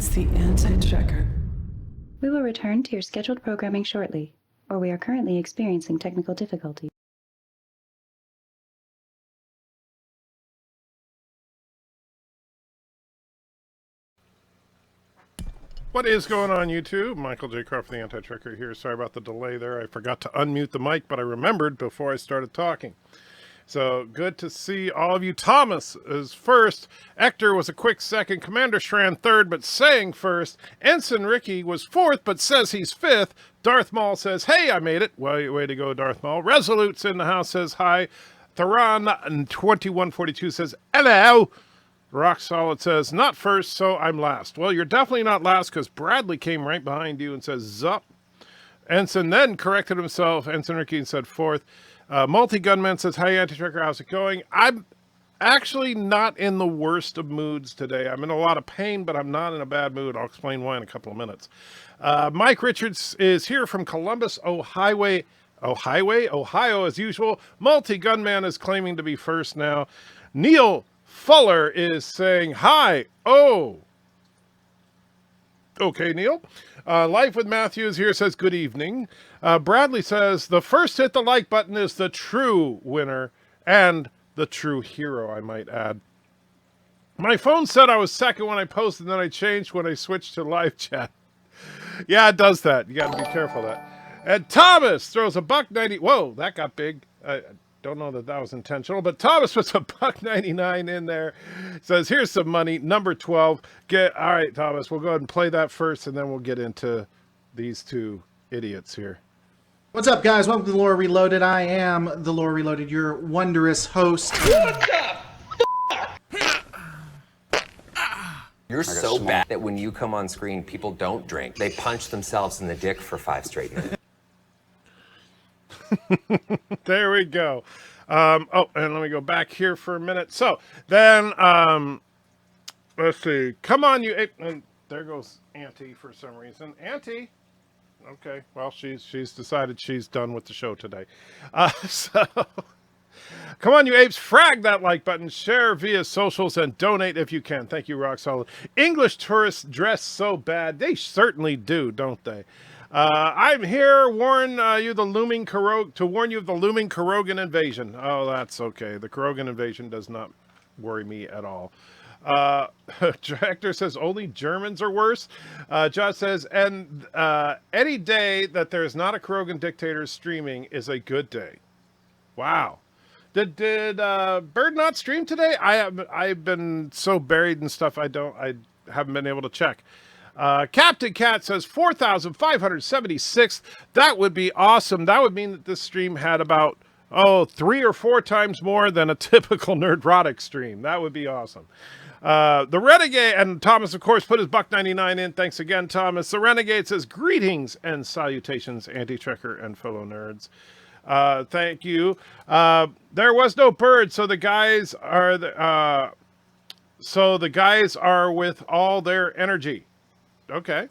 It's the anti-checker. We will return to your scheduled programming shortly, or we are currently experiencing technical difficulties. What is going on, YouTube? Michael J. Crawford, the Anti-Checker here. Sorry about the delay there. I forgot to unmute the mic, but I remembered before I started talking. So good to see all of you. Thomas is first. Ector was a quick second. Commander Shran third, but saying first. Ensign Ricky was fourth, but says he's fifth. Darth Maul says, hey, I made it. Well, way to go, Darth Maul. Resolute's in the house, says hi. Theron 2142 says, hello. Rock Solid says, not first, so I'm last. Well, you're definitely not last because Bradley came right behind you and says, zup. Ensign then corrected himself. Ensign Ricky said fourth. Multi-Gunman says, hi, Anti-Tracker, how's it going? I'm actually not in the worst of moods today. I'm in a lot of pain, but I'm not in a bad mood. I'll explain why in a couple of minutes. Mike Richards is here from Columbus, Ohio, as usual. Multi-Gunman is claiming to be first now. Neil Fuller is saying, hi. Oh. Okay, Neil. Life with Matthews here says, good evening. Bradley says, the first hit the like button is the true winner and the true hero, I might add. My phone said I was second when I posted, and then I changed when I switched to live chat. Yeah, it does that. You got to be careful of that. And Thomas throws a $1.90. Whoa, that got big. Don't know that was intentional, but Thomas puts a $1.99 in there. Says, here's some money, number 12. All right, Thomas, we'll go ahead and play that first, and then we'll get into these two idiots here. What's up, guys? Welcome to The Lore Reloaded. I am The Lore Reloaded, your wondrous host. You're so bad that when you come on screen, people don't drink. They punch themselves in the dick for 5 straight minutes. There we go. Oh, and let me go back here for a minute. So then, let's see. Come on, you. And there goes Auntie for some reason. Auntie. Okay. Well, she's decided she's done with the show today. So come on, you apes. Frag that like button. Share via socials and donate if you can. Thank you, Rock Solid. English tourists dress so bad. They certainly do, don't they? I'm here warn you of the looming Krogan invasion. Oh, that's okay. The Krogan invasion does not worry me at all. Hector says only Germans are worse. Josh says, and any day that there's not a Krogan dictator streaming is a good day. Wow. Did Bird not stream today? I've been so buried in stuff I haven't been able to check. Captain Cat says 4,576. That would be awesome. That would mean that this stream had about 3 or 4 times more than a typical Nerdrotic stream. That would be awesome. The Renegade, and Thomas, of course, put his $1.99 in. Thanks again, Thomas. The Renegade says greetings and salutations, Anti-Trekker and fellow nerds. Thank you. There was no bird, so the guys are with all their energy. Okay.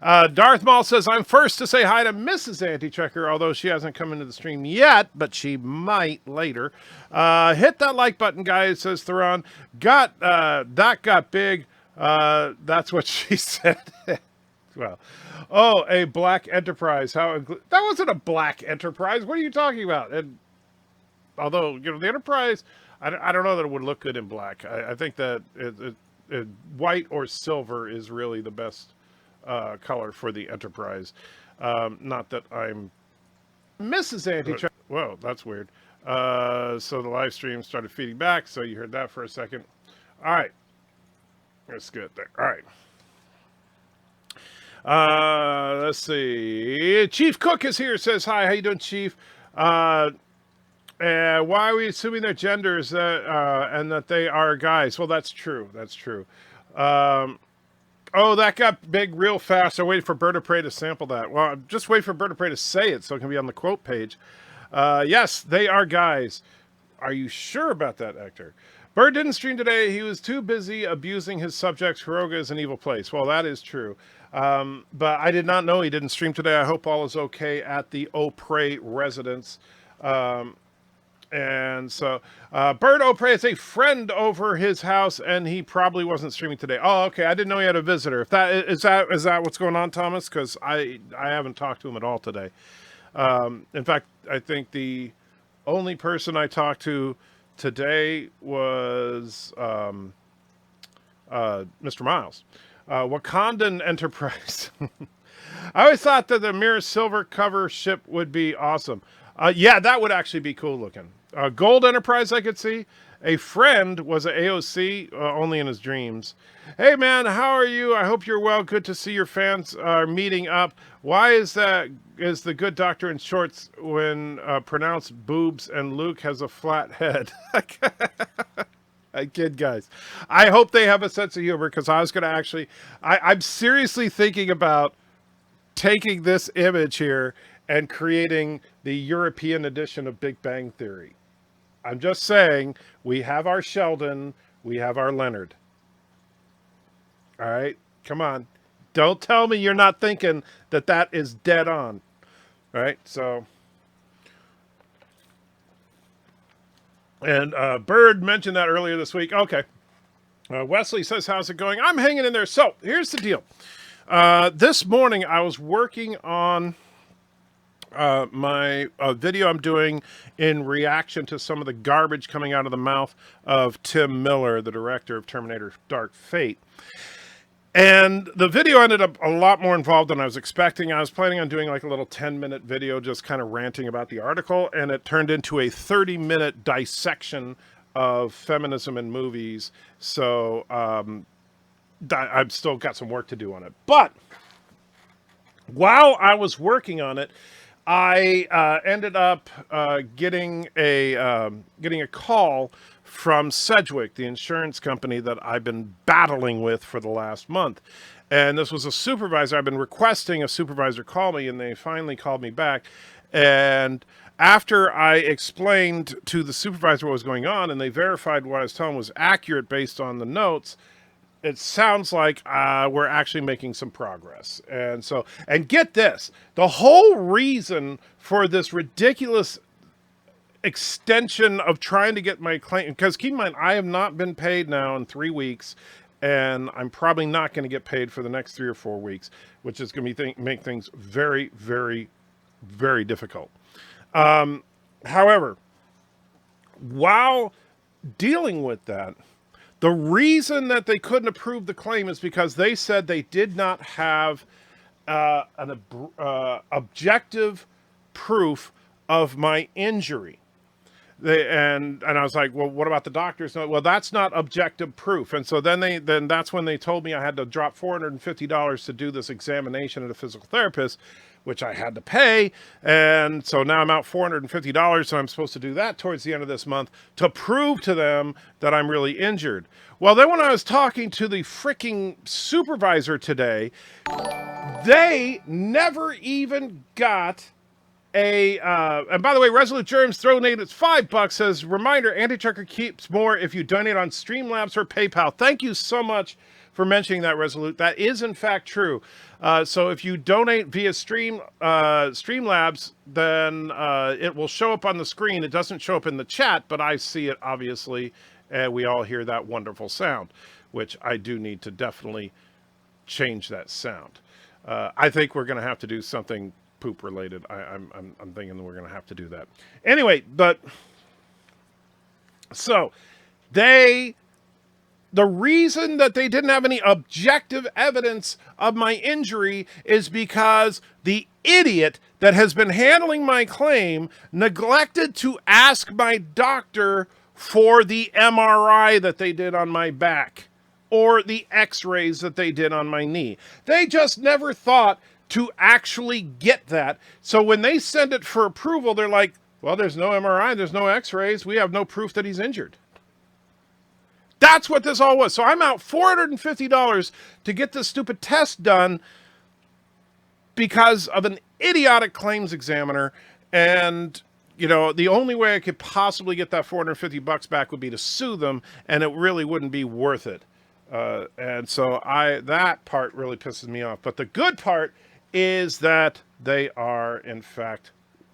Darth Maul says, I'm first to say hi to Mrs. Anti-Trekker, although she hasn't come into the stream yet, but she might later. Hit that like button, guys, says Theron. That got big. That's what she said. Well, a black enterprise. That wasn't a black enterprise. What are you talking about? And although, the enterprise, I don't know that it would look good in black. I think that white or silver is really the best color for the Enterprise. Not that I'm Mrs. Anti-Check. Whoa, that's weird. So the live stream started feeding back, so you heard that for a second. All right. That's good there. All right. Let's see. Chief Cook is here, says hi. How you doing, Chief? Why are we assuming their genders and that they are guys? Well, that's true. That's true. That got big real fast. I waited for BIRDOPREY to sample that. Well, just wait for BIRDOPREY to say it so it can be on the quote page. Yes, they are guys. Are you sure about that, Hector? Bird didn't stream today. He was too busy abusing his subjects. Hiroga is an evil place. Well, that is true. But I did not know he didn't stream today. I hope all is okay at the O'Prey residence. And so, BIRDOPREY is a friend over his house, and he probably wasn't streaming today. Oh, okay. I didn't know he had a visitor. If that is that what's going on, Thomas? Because I haven't talked to him at all today. In fact, I think the only person I talked to today was Mr. Miles. Wakandan Enterprise. I always thought that the mirror silver cover ship would be awesome. Yeah, that would actually be cool looking. Gold Enterprise, I could see. A friend was an AOC, only in his dreams. Hey, man, how are you? I hope you're well. Good to see your fans are meeting up. Why is the good doctor in shorts when pronounced boobs and Luke has a flat head? I kid, guys. I hope they have a sense of humor, because I was going to actually... I'm seriously thinking about taking this image here and creating the European edition of Big Bang Theory. I'm just saying, we have our Sheldon, we have our Leonard. All right? Come on. Don't tell me you're not thinking that that is dead on. All right? So... And Bird mentioned that earlier this week. Okay. Wesley says, how's it going? I'm hanging in there. So, here's the deal. This morning, I was working on my video I'm doing in reaction to some of the garbage coming out of the mouth of Tim Miller, the director of Terminator Dark Fate. And the video ended up a lot more involved than I was expecting. I was planning on doing like a little 10-minute video just kind of ranting about the article, and it turned into a 30-minute dissection of feminism in movies. So I've still got some work to do on it. But while I was working on it, I ended up getting a call from Sedgwick, the insurance company that I've been battling with for the last month. And this was a supervisor. I've been requesting a supervisor call me, and they finally called me back. And after I explained to the supervisor what was going on, and they verified what I was telling was accurate based on the notes, it sounds like we're actually making some progress. And so, and get this, the whole reason for this ridiculous extension of trying to get my claim, because keep in mind, I have not been paid now in 3 weeks, and I'm probably not going to get paid for the next 3 or 4 weeks, which is going to make things very, very, very difficult. However, while dealing with that, the reason that they couldn't approve the claim is because they said they did not have an objective proof of my injury. And I was like, well, what about the doctors? No, well, that's not objective proof. And so then that's when they told me I had to drop $450 to do this examination at a physical therapist, which I had to pay. And so now I'm out $450, so I'm supposed to do that towards the end of this month to prove to them that I'm really injured. Well, then when I was talking to the freaking supervisor today, they never even got and by the way, Resolute Germs donated $5, says, reminder, Anti-Trucker keeps more if you donate on Streamlabs or PayPal. Thank you so much for mentioning that, Resolute. That is in fact true. So if you donate via Streamlabs, then it will show up on the screen. It doesn't show up in the chat, but I see it obviously, and we all hear that wonderful sound, which I do need to definitely change that sound. I think we're going to have to do something poop related. I'm thinking that we're going to have to do that. Anyway, but so the reason that they didn't have any objective evidence of my injury is because the idiot that has been handling my claim neglected to ask my doctor for the MRI that they did on my back or the x-rays that they did on my knee. They just never thought to actually get that. So when they send it for approval, they're like, well, there's no MRI, there's no x-rays, we have no proof that he's injured. That's what this all was. So I'm out $450 to get this stupid test done because of an idiotic claims examiner. And, you know, the only way I could possibly get that $450 back would be to sue them, and it really wouldn't be worth it. And so that part really pisses me off. But the good part is that they are, in fact,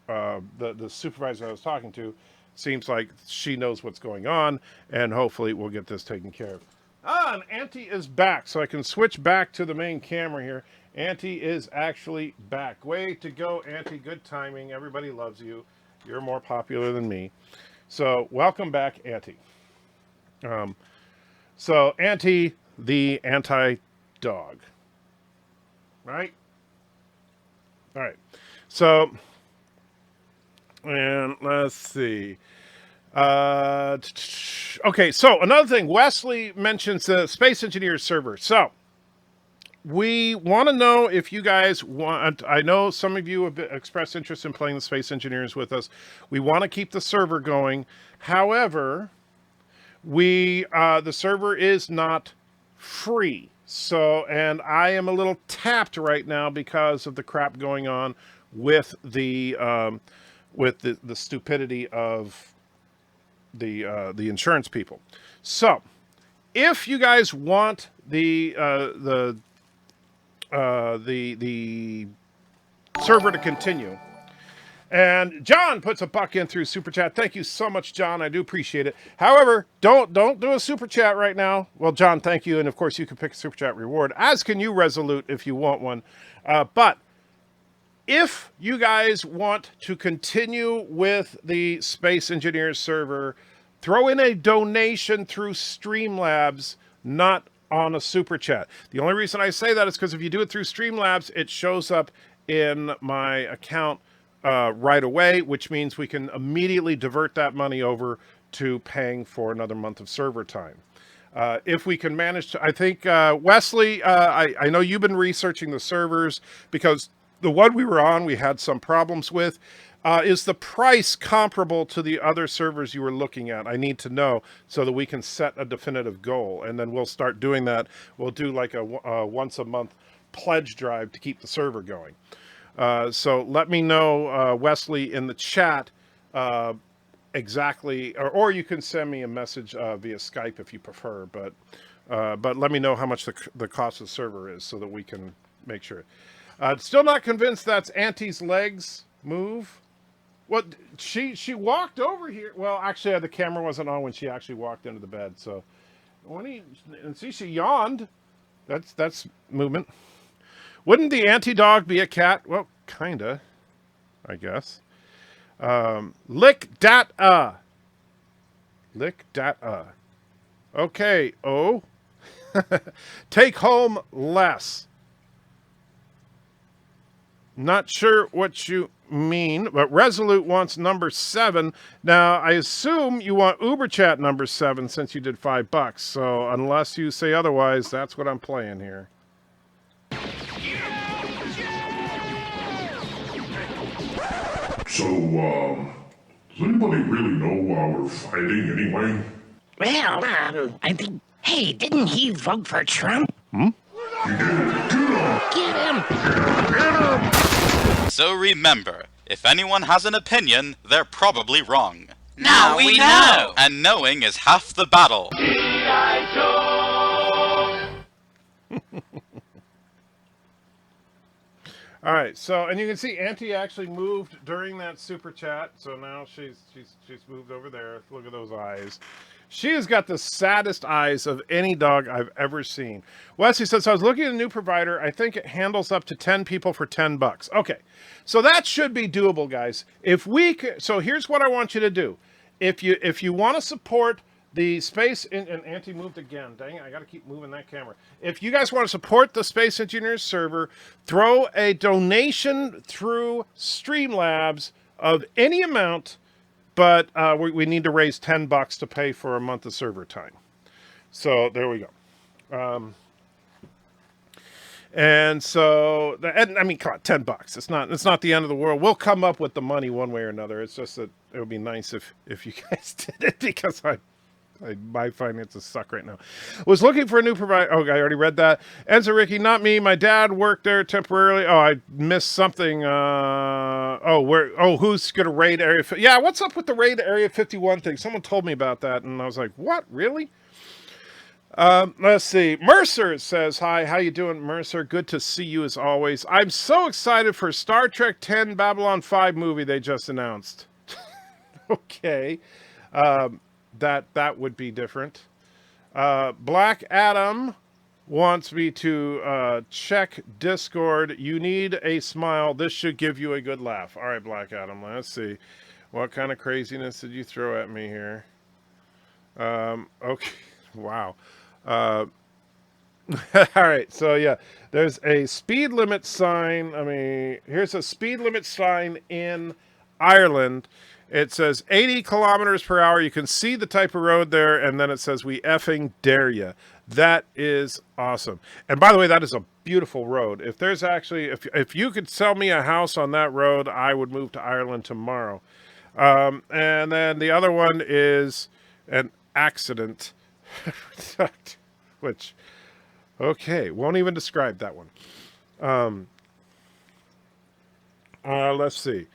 the supervisor I was talking to seems like she knows what's going on, and hopefully we'll get this taken care of. And Auntie is back, so I can switch back to the main camera here. Auntie is actually back. Way to go, Auntie. Good timing. Everybody loves you. You're more popular than me. So welcome back, Auntie. So Auntie, the anti-dog. Right? All right. So, and let's see. Okay, so another thing, Wesley mentions the Space Engineers server. So, we want to know if you guys want, I know some of you have expressed interest in playing the Space Engineers with us. We want to keep the server going. However, the server is not free. So, and I am a little tapped right now because of the crap going on with the stupidity of the insurance people. So, if you guys want the server to continue, and John puts a buck in through Super Chat. Thank you so much, John. I do appreciate it. However, don't do a Super Chat right now. Well, John, thank you. And, of course, you can pick a Super Chat reward, as can you, Resolute, if you want one. But if you guys want to continue with the Space Engineers server, throw in a donation through Streamlabs, not on a Super Chat. The only reason I say that is because if you do it through Streamlabs, it shows up in my account right away, which means we can immediately divert that money over to paying for another month of server time. If we can manage to, I think, Wesley, I know you've been researching the servers because the one we were on, we had some problems with. Is the price comparable to the other servers you were looking at? I need to know so that we can set a definitive goal, and then we'll start doing that. We'll do like a once a month pledge drive to keep the server going. So let me know, Wesley, in the chat exactly, or you can send me a message via Skype if you prefer. But let me know how much the cost of the server is so that we can make sure. Still not convinced that's Auntie's legs move. Well, she walked over here. Well, actually, the camera wasn't on when she actually walked into the bed. So and see, she yawned. That's movement. Wouldn't the anti-dog be a cat? Well, kinda, I guess. Lick dat Lick dat Okay, oh. Take home less. Not sure what you mean, but Resolute wants number 7. Now, I assume you want UBERCHAT number 7 since you did $5. So unless you say otherwise, that's what I'm playing here. So, does anybody really know why we're fighting anyway? Well, I think... Hey, didn't he vote for Trump? He did. Get him! So remember, if anyone has an opinion, they're probably wrong. Now we know! And knowing is half the battle. All right, so, and you can see Auntie actually moved during that super chat, so now she's moved over there. Look at those eyes. She has got the saddest eyes of any dog I've ever seen. Wesley says, I was looking at a new provider. I think it handles up to 10 people for $10. Okay, so that should be doable, guys. If we could, so here's what I want you to do. If you want to support the space, and Auntie moved again. Dang it, I got to keep moving that camera. If you guys want to support the Space Engineers server, throw a donation through Streamlabs of any amount, but we need to raise $10 to pay for a month of server time. So there we go. And so, and I mean, come on, $10. It's not the end of the world. We'll come up with the money one way or another. It's just that it would be nice if you guys did it, because my finances suck right now. Was looking for a new provider. Oh, I already read that. Enzo Ricky, not me. My dad worked there temporarily. Oh, I missed something. Who's going to raid Area 51? Yeah, what's up with the raid Area 51 thing? Someone told me about that, and I was like, what? Really? Let's see. Mercer says, hi, how you doing, Mercer? Good to see you as always. I'm so excited for Star Trek X Babylon 5 movie they just announced. Okay. That would be different. Black Adam wants me to check Discord. You need a smile. This should give you a good laugh. All right, Black Adam. Let's see. What kind of craziness did you throw at me here? Okay. Wow. All right. So, yeah, there's a speed limit sign. I mean, here's a speed limit sign in Ireland. It says 80 kilometers per hour. You can see the type of road there, and then it says, "We effing dare ya." That is awesome. And by the way, that is a beautiful road. If there's actually, if you could sell me a house on that road, I would move to Ireland tomorrow. And then the other one is an accident, which, okay, won't even describe that one. Let's see.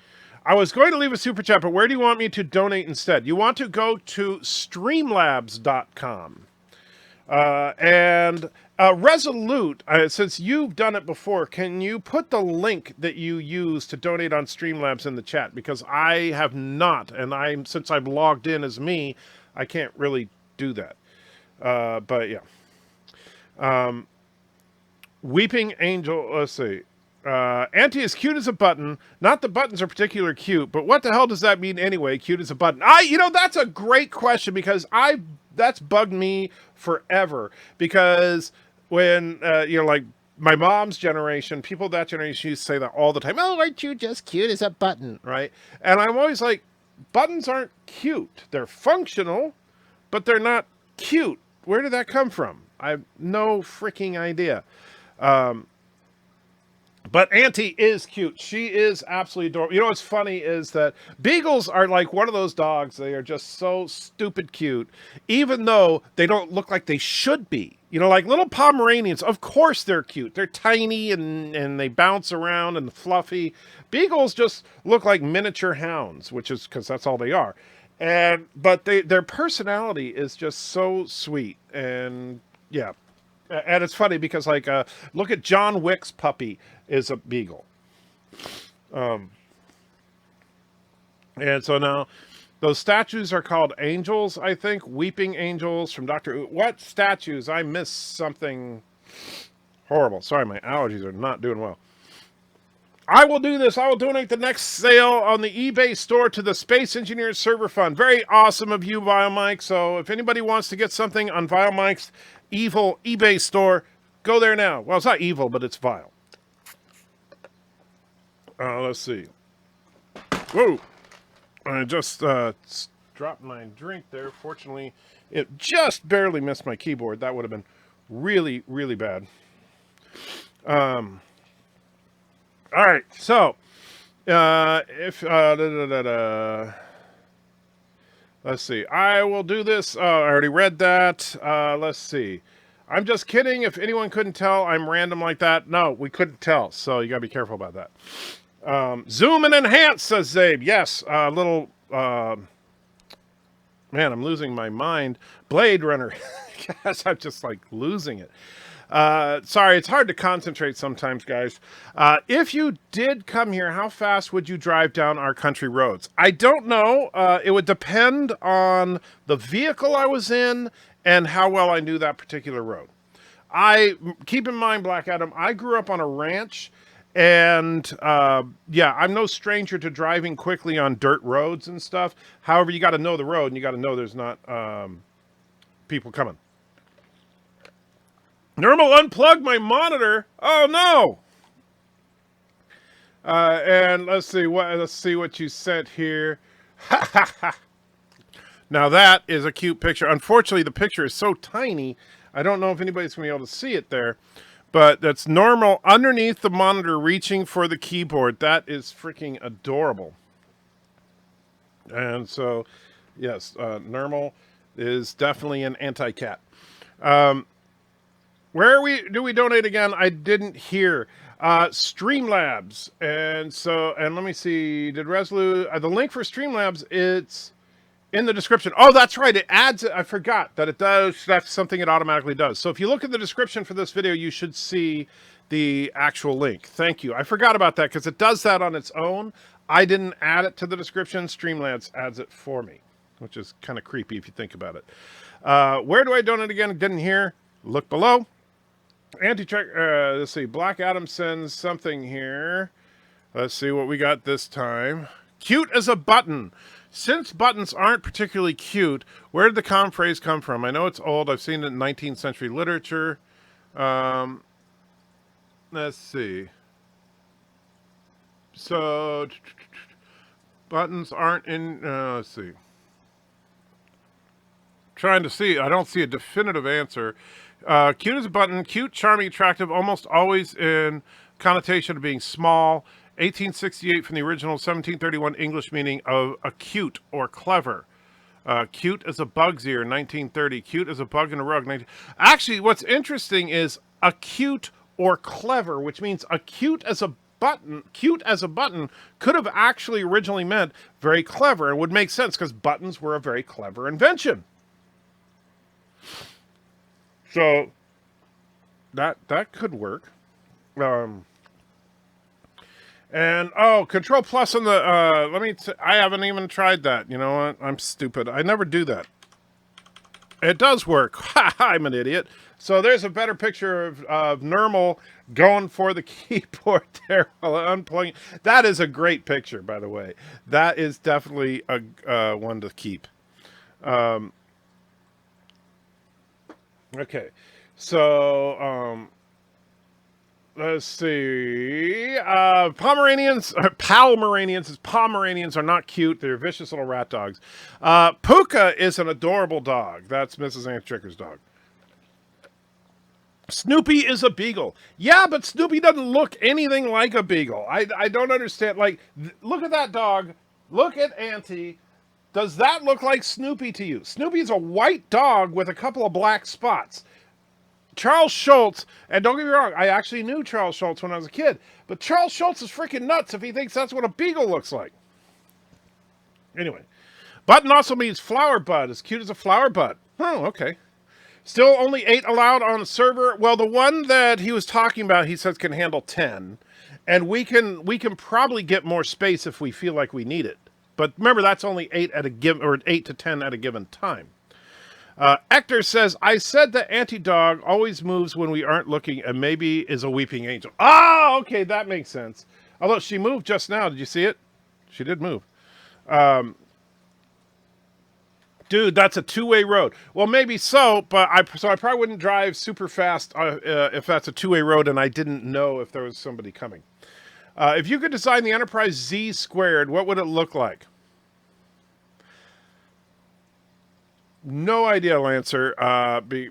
I was going to leave a super chat, but where do you want me to donate instead? You want to go to streamlabs.com. And Resolute, since you've done it before, can you put the link that you use to donate on Streamlabs in the chat? Because I have not, and since I've logged in as me, I can't really do that. But yeah. Weeping Angel, let's see. Auntie is cute as a button. Not the buttons are particularly cute, but what the hell does that mean anyway? Cute as a button. That's a great question because that's bugged me forever. Because when like my mom's generation, people of that generation used to say that all the time. Oh, aren't you just cute as a button, right? And I'm always like, buttons aren't cute. They're functional, but they're not cute. Where did that come from? I have no freaking idea. But Auntie is cute. She is absolutely adorable. You know what's funny is that beagles are like one of those dogs. They are just so stupid cute, even though they don't look like they should be. Like little Pomeranians, of course they're cute. They're tiny and they bounce around and fluffy. Beagles just look like miniature hounds, which is because that's all they are. But their personality is just so sweet. And yeah. And it's funny because, like, look at John Wick's puppy is a beagle. And so now those statues are called angels, I think. Weeping angels from Dr. What statues? I missed something horrible. Sorry, my allergies are not doing well. I will do this. I will donate the next sale on the eBay store to the Space Engineers Server Fund. Very awesome of you, Viomike. So if anybody wants to get something on Viomike's evil eBay store, go there now. Well, it's not evil, but it's vile. Let's see. Whoa. I just dropped my drink there. Fortunately, it just barely missed my keyboard. That would have been really, really bad. All right, so let's see. I will do this. I already read that. Let's see. I'm just kidding. If anyone couldn't tell, I'm random like that. No, we couldn't tell, so you gotta be careful about that. Zoom and enhance, says Zabe. Yes, little. Man, I'm losing my mind. Blade Runner. Gosh, I'm just like losing it. Sorry, it's hard to concentrate sometimes, guys. If you did come here, how fast would you drive down our country roads? I don't know. It would depend on the vehicle I was in and how well I knew that particular road. Keep in mind, Black Adam, I grew up on a ranch, and yeah, I'm no stranger to driving quickly on dirt roads and stuff. However, you got to know the road, and you got to know there's not people coming. Normal unplugged my monitor. Oh no! And let's see what you sent here. Now that is a cute picture. Unfortunately, the picture is so tiny, I don't know if anybody's gonna be able to see it there. But that's Normal underneath the monitor, reaching for the keyboard. That is freaking adorable. And so, yes, Normal is definitely an anti-cat. Where do we donate again? I didn't hear. Streamlabs. And let me see. Did Resolute, the link for Streamlabs, it's in the description. Oh, that's right. It adds it. I forgot that it does. That's something it automatically does. So if you look at the description for this video, you should see the actual link. Thank you. I forgot about that because it does that on its own. I didn't add it to the description. Streamlabs adds it for me, which is kind of creepy if you think about it. Where do I donate again? Didn't hear. Look below. Anti-check. Let's see. Black Adam sends something here. Let's see what we got this time. Cute as a button. Since buttons aren't particularly cute, where did the common phrase come from? I know it's old. I've seen it in 19th century literature. Let's see. So, buttons aren't in... let's see. Trying to see. I don't see a definitive answer. Cute as a button. Cute, charming, attractive, almost always in connotation of being small. 1868 from the original 1731 English meaning of acute or clever. Cute as a bug's ear, 1930. Cute as a bug in a rug. Actually, what's interesting is acute or clever, which means acute as a button. Cute as a button could have actually originally meant very clever, and would make sense because buttons were a very clever invention. So that could work. And Control Plus on the I haven't even tried that. You know what? I'm stupid. I never do that. It does work. I'm an idiot. So there's a better picture of Normal going for the keyboard there while unplugging. That is a great picture, by the way. That is definitely a one to keep. Okay. So let's see. Pomeranians are not cute. They're vicious little rat dogs. Puka is an adorable dog. That's Mrs. Aunt Tricker's dog. Snoopy is a beagle. Yeah, but Snoopy doesn't look anything like a beagle. I don't understand. Like, look at that dog. Look at Auntie. Does that look like Snoopy to you? Snoopy's a white dog with a couple of black spots. Charles Schultz, and don't get me wrong, I actually knew Charles Schultz when I was a kid, but Charles Schultz is freaking nuts if he thinks that's what a beagle looks like. Anyway, button also means flower bud, as cute as a flower bud. Oh, okay. Still only 8 allowed on the server. Well, the one that he was talking about, he says can handle 10, and we can probably get more space if we feel like we need it. But remember, that's only 8 at a given, or 8 to 10 at a given time. Hector says, I said the anti-dog always moves when we aren't looking and maybe is a weeping angel. Ah, okay, that makes sense. Although she moved just now. Did you see it? She did move. Dude, that's a two-way road. Well, maybe so, but I probably wouldn't drive super fast if that's a two-way road and I didn't know if there was somebody coming. If you could design the Enterprise Z squared, what would it look like? No idea, Lancer.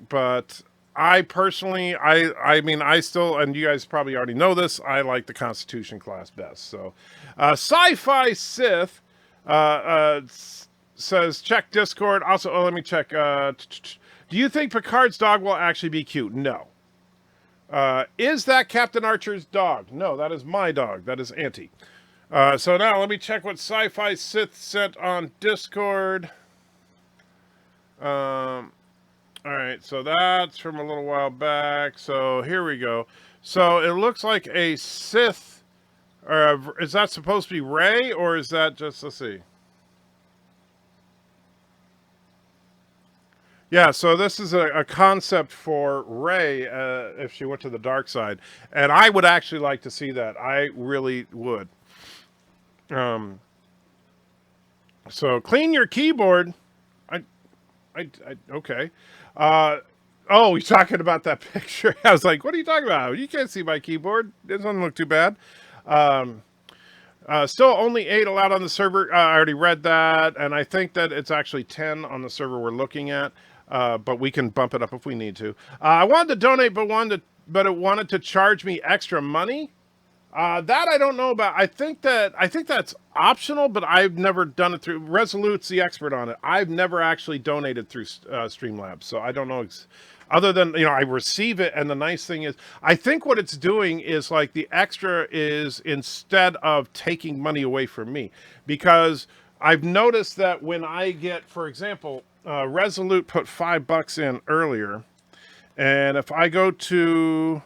But I personally, I mean, I still, and you guys probably already know this, I like the Constitution class best. So, Sci-Fi Sith says, check Discord. Also, let me check. Do you think Picard's dog will actually be cute? No. Is that Captain Archer's dog? No, that is my dog. That is Auntie. So now let me check what Sci-Fi Sith sent on Discord. All right, so that's from a little while back. So here we go. So it looks like a Sith. Is that supposed to be Rey, or is that just, let's see. Yeah, so this is a concept for Rey if she went to the dark side. And I would actually like to see that. I really would. So clean your keyboard. Okay. Oh, you're talking about that picture. I was like, what are you talking about? You can't see my keyboard. It doesn't look too bad. Still only 8 allowed on the server. I already read that. And I think that it's actually 10 on the server we're looking at. But we can bump it up if we need to. I wanted to donate, but it wanted to charge me extra money. That I don't know about. I think that's optional, but I've never done it through. Resolute's the expert on it. I've never actually donated through Streamlabs, so I don't know. Other than, I receive it, and the nice thing is, I think what it's doing is like the extra is instead of taking money away from me, because I've noticed that when I get, for example, Resolute put $5 in earlier, and if I go to,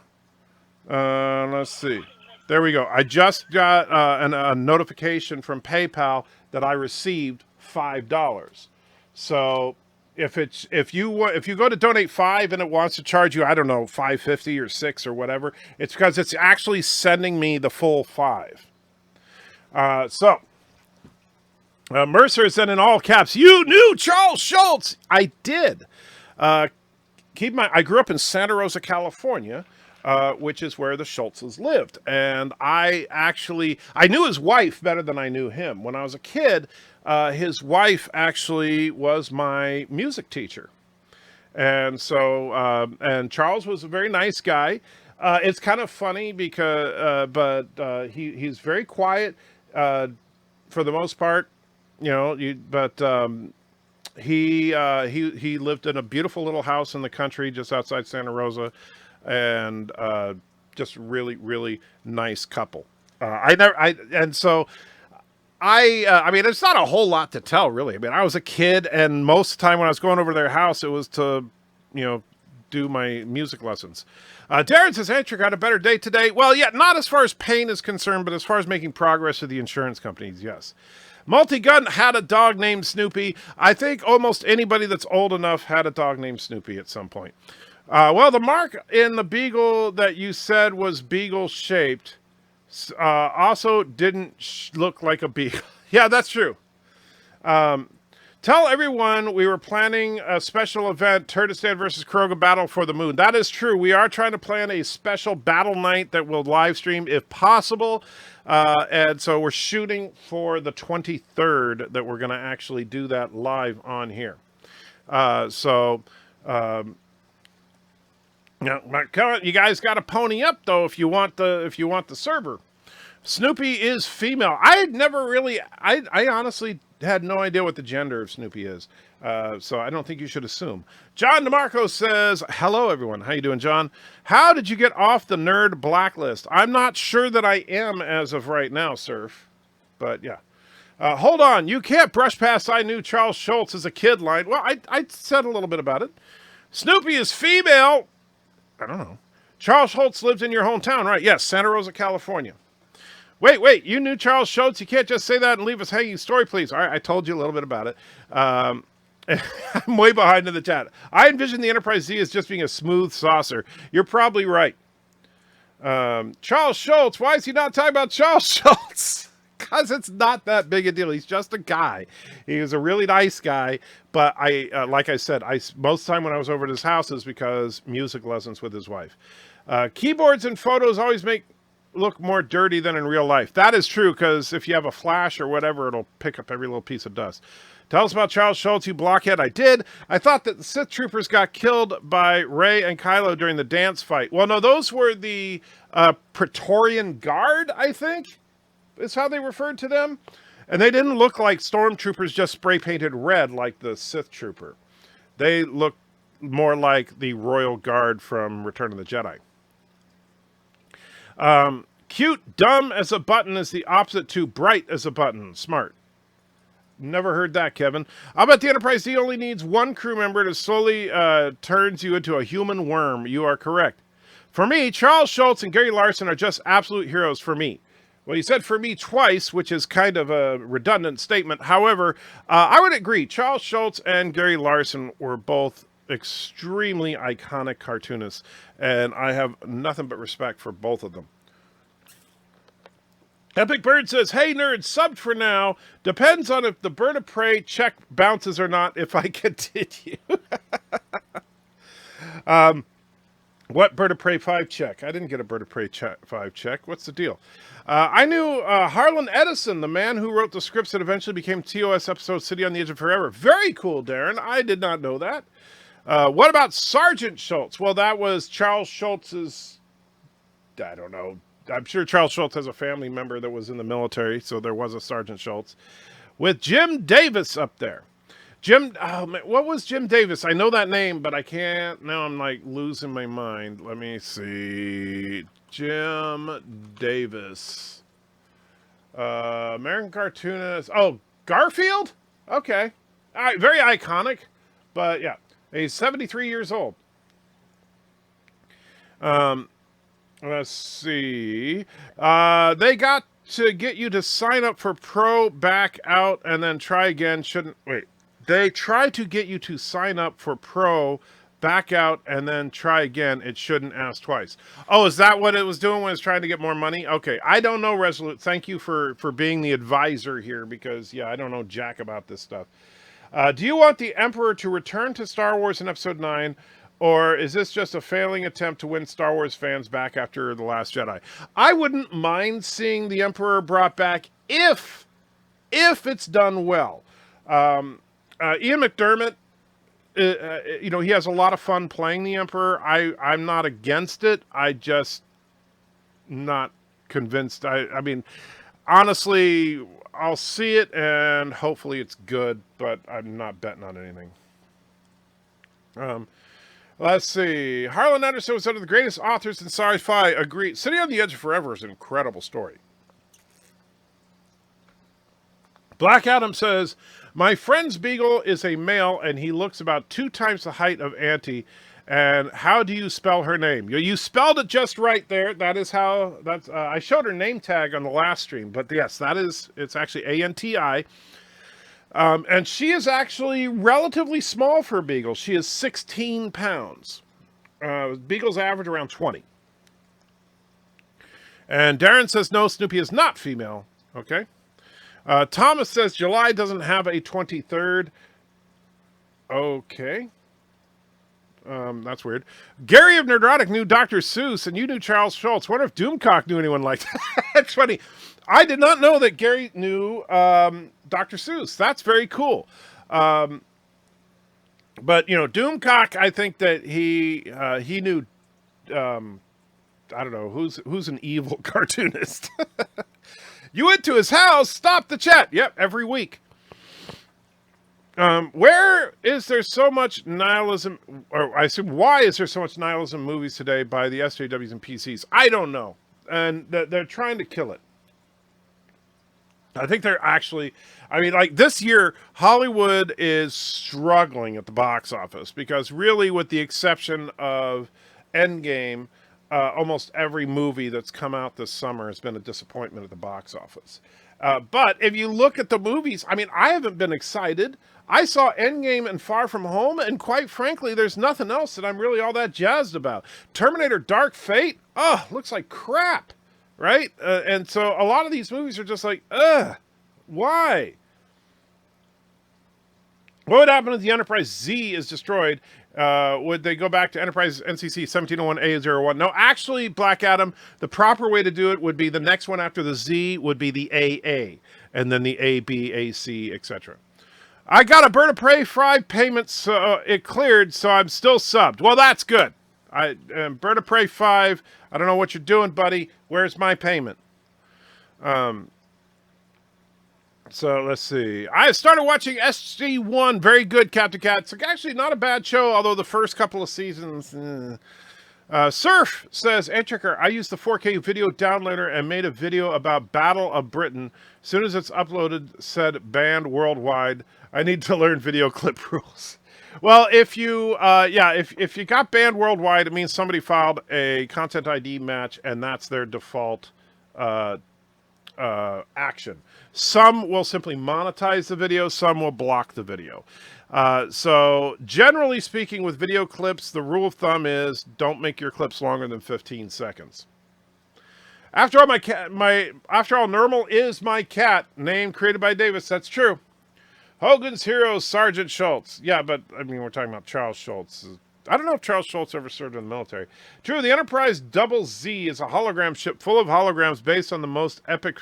let's see. There we go. I just got a notification from PayPal that I received $5. So if you go to donate $5 and it wants to charge you, I don't know, $5.50 or $6 or whatever, it's because it's actually sending me the full $5. Mercer said in all caps, "You knew Charles Schultz." I did. Keep in mind, I grew up in Santa Rosa, California, which is where the Schultzes lived. And I knew his wife better than I knew him. When I was a kid, his wife actually was my music teacher. And so, and Charles was a very nice guy. It's kind of funny because, he's very quiet for the most part, you know, he lived in a beautiful little house in the country just outside Santa Rosa, and just really, really nice couple. I mean, it's not a whole lot to tell, really. I mean, I was a kid, and most of the time when I was going over to their house, it was to, you know, do my music lessons. Darren says, Andrew got a better day today. Well, yeah, not as far as pain is concerned, but as far as making progress with the insurance companies, yes. Multi-Gun had a dog named Snoopy. I think almost anybody that's old enough had a dog named Snoopy at some point. Well, the mark in the beagle that you said was beagle-shaped also didn't look like a beagle. Yeah, that's true. Tell everyone we were planning a special event, Turkestan versus Kroga Battle for the Moon. That is true. We are trying to plan a special battle night that will live stream if possible. And so we're shooting for the 23rd that we're going to actually do that live on here. You guys got to pony up though if you want the server. Snoopy is female. I honestly had no idea what the gender of Snoopy is. So I don't think you should assume. John DeMarco says, hello, everyone. How you doing, John? How did you get off the nerd blacklist? I'm not sure that I am as of right now, Surf. But, yeah. Hold on. You can't brush past I knew Charles Schultz as a kid line. Well, I said a little bit about it. Snoopy is female. I don't know. Charles Schultz lives in your hometown, right? Yes, Santa Rosa, California. Wait, you knew Charles Schultz? You can't just say that and leave us hanging. Story, please. All right, I told you a little bit about it. I'm way behind in the chat. I envision the Enterprise Z as just being a smooth saucer. You're probably right. Charles Schultz, why is he not talking about Charles Schultz? Because it's not that big a deal. He's just a guy. He was a really nice guy, but like I said, most of the time when I was over at his house is because music lessons with his wife. Keyboards and photos always look more dirty than in real life. That is true, because if you have a flash or whatever, it'll pick up every little piece of dust. Tell us about Charles Schultz, you blockhead. I did. I thought that the Sith troopers got killed by Rey and Kylo during the dance fight. Well, no, those were the Praetorian Guard, I think, is how they referred to them. And they didn't look like stormtroopers just spray painted red like the Sith trooper. They looked more like the Royal Guard from Return of the Jedi. Cute, dumb as a button is the opposite to bright as a button. Smart. Never heard that, Kevin. I'll bet the Enterprise D only needs one crew member to slowly turns you into a human worm. You are correct. For me, Charles Schultz and Gary Larson are just absolute heroes for me. Well, you said for me twice, which is kind of a redundant statement. However, I would agree. Charles Schultz and Gary Larson were both extremely iconic cartoonists, and I have nothing but respect for both of them. Epic Bird says, hey, nerds, subbed for now. Depends on if the Bird of Prey check bounces or not if I continue. What Bird of Prey 5 check? I didn't get a Bird of Prey 5 check. What's the deal? I knew Harlan Edison, the man who wrote the scripts that eventually became TOS episode City on the Edge of Forever. Very cool, Darren. I did not know that. What about Sergeant Schultz? Well, that was Charles Schultz's, I don't know. I'm sure Charles Schultz has a family member that was in the military, so there was a Sergeant Schultz. With Jim Davis up there. What was Jim Davis? I know that name, but I can't. Now I'm like losing my mind. Let me see. Jim Davis. American cartoonist. Oh, Garfield? Okay. All right, very iconic. But yeah, he's 73 years old. Let's see. They got to get you to sign up for Pro, back out, and then try again. They try to get you to sign up for Pro, back out, and then try again. It shouldn't ask twice. Oh, is that what it was doing when it was trying to get more money? Okay, I don't know, Resolute. Thank you for being the advisor here, because, yeah, I don't know jack about this stuff. Do you want the Emperor to return to Star Wars in Episode 9, or is this just a failing attempt to win Star Wars fans back after The Last Jedi? I wouldn't mind seeing the Emperor brought back if it's done well. Ian McDermott, he has a lot of fun playing the Emperor. I'm not against it. I just not convinced. I mean, honestly, I'll see it and hopefully it's good, but I'm not betting on anything. Let's see. Harlan Anderson was one of the greatest authors in sci-fi. Agreed. City on the Edge of Forever is an incredible story. Black Adam says, my friend's beagle is a male and he looks about 2 times the height of Auntie. And how do you spell her name? You spelled it just right there. That is how, I showed her name tag on the last stream, but yes, it's actually A-N-T-I. And she is actually relatively small for a beagle. She is 16 pounds. Beagles average around 20. And Darren says, no, Snoopy is not female. Okay. Thomas says, July doesn't have a 23rd. Okay. That's weird. Gary of Nerdrotic knew Dr. Seuss, and you knew Charles Schultz. Wonder if Doomcock knew anyone like that. That's funny. I did not know that Gary knew Dr. Seuss. That's very cool. But Doomcock, I think that he knew. I don't know who's an evil cartoonist. You went to his house. Stop the chat. Yep, every week. Where is there so much nihilism, or I assume why is there so much nihilism in movies today by the SJWs and PCs? I don't know. And they're trying to kill it. I think they're actually, this year, Hollywood is struggling at the box office because really, with the exception of Endgame, almost every movie that's come out this summer has been a disappointment at the box office. But if you look at the movies, I haven't been excited. I saw Endgame and Far From Home, and quite frankly, there's nothing else that I'm really all that jazzed about. Terminator Dark Fate, looks like crap, right? And so a lot of these movies are just like, why? What would happen if the Enterprise Z is destroyed? Would they go back to Enterprise NCC 1701A01? No, actually, Black Adam, the proper way to do it would be the next one after the Z would be the AA, and then the A, B, A, C, etc. I got a Bird of Prey 5 payment, so it cleared, so I'm still subbed. Well, that's good. Bird of Prey 5, I don't know what you're doing, buddy. Where's my payment? So let's see. I started watching SG1. Very good, Captain Cat. It's actually not a bad show, although the first couple of seasons. Surf says, Antricker, I used the 4K video downloader and made a video about Battle of Britain. As soon as it's uploaded, said banned worldwide. I need to learn video clip rules. Well, if you if you got banned worldwide, it means somebody filed a content ID match, and that's their default action. Some will simply monetize the video, some will block the video. So generally speaking, with video clips, the rule of thumb is don't make your clips longer than 15 seconds. After all, Normal is my cat, name created by Davis. That's true. Hogan's hero, Sergeant Schultz. Yeah, but we're talking about Charles Schultz. I don't know if Charles Schultz ever served in the military. True, the Enterprise Double Z is a hologram ship full of holograms based on the most epic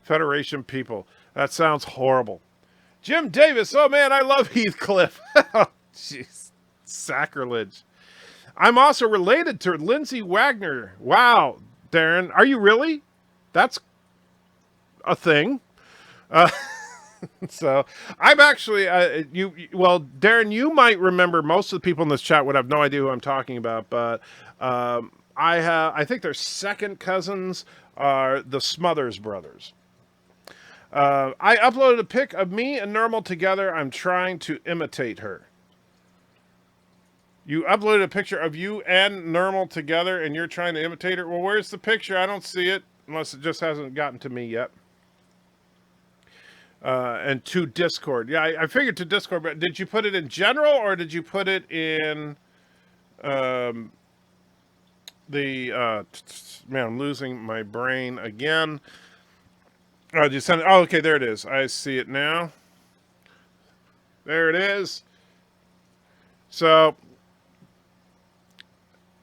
Federation people. That sounds horrible. Jim Davis. Oh, man, I love Heathcliff. Jeez. Sacrilege. I'm also related to Lindsay Wagner. Wow, Darren. Are you really? That's a thing. So I'm actually, Darren, you might remember, most of the people in this chat would have no idea who I'm talking about, but I think their second cousins are the Smothers brothers. I uploaded a pic of me and Normal together. I'm trying to imitate her. You uploaded a picture of you and Normal together, and you're trying to imitate her. Well, where's the picture? I don't see it, unless it just hasn't gotten to me yet. And to Discord. Yeah, I figured to Discord, but did you put it in general, or did you put it in man, I'm losing my brain again. Oh, did you send it? Oh, okay, there it is. I see it now. There it is. So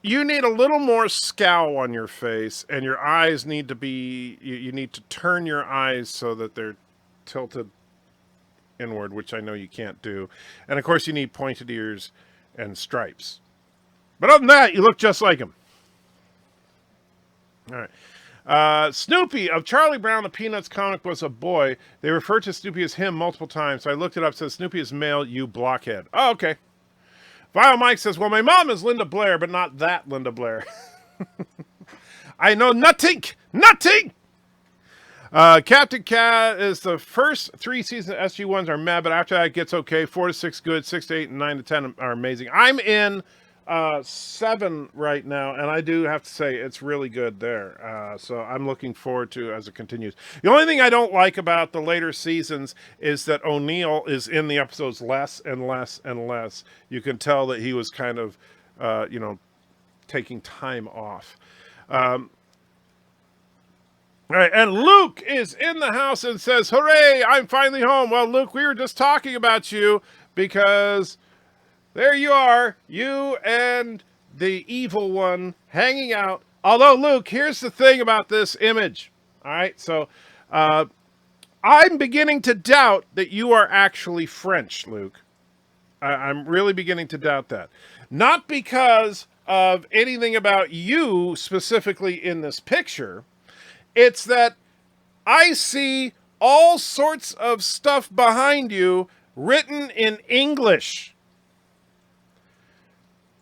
you need a little more scowl on your face, and your eyes need to be, you need to turn your eyes so that they're tilted inward, which I know you can't do. And of course you need pointed ears and stripes. But other than that, you look just like him. All right. Snoopy of Charlie Brown the Peanuts comic was a boy. They refer to Snoopy as him multiple times, so I looked it up. It says Snoopy is male, you blockhead. Oh, okay. Vile Mike says, well, my mom is Linda Blair, but not that Linda Blair. I know nothing. Captain Cat is the first 3 seasons of SG1s are mad, but after that it gets okay. 4 to 6 good, 6 to 8, and 9 to 10 are amazing. I'm in 7 right now, and I do have to say it's really good there. So I'm looking forward to as it continues. The only thing I don't like about the later seasons is that O'Neill is in the episodes less and less and less. You can tell that he was kind of, taking time off. All right, and Luke is in the house and says, hooray, I'm finally home. Well, Luke, we were just talking about you because there you are, you and the evil one hanging out. Although, Luke, here's the thing about this image. All right, so I'm beginning to doubt that you are actually French, Luke. I'm really beginning to doubt that. Not because of anything about you specifically in this picture. It's that I see all sorts of stuff behind you written in English.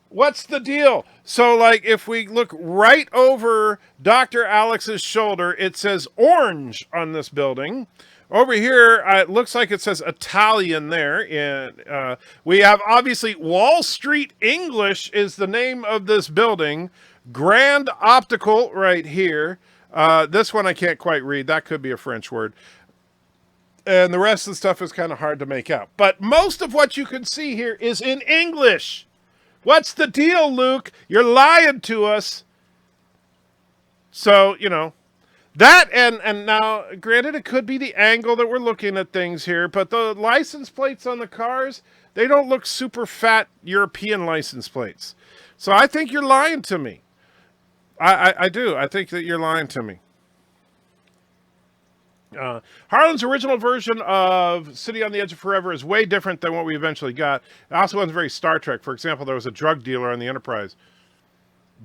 What's the deal? So, like, if we look right over Dr. Alex's shoulder, it says orange on this building. Over here, it looks like it says Italian there. And we have, obviously, Wall Street English is the name of this building. Grand Optical right here. This one I can't quite read. That could be a French word. And the rest of the stuff is kind of hard to make out. But most of what you can see here is in English. What's the deal, Luke? You're lying to us. So, that and now, granted, it could be the angle that we're looking at things here, but the license plates on the cars, they don't look super fat European license plates. So I think you're lying to me. I do. I think that you're lying to me. Harlan's original version of City on the Edge of Forever is way different than what we eventually got. It also wasn't very Star Trek. For example, there was a drug dealer on the Enterprise.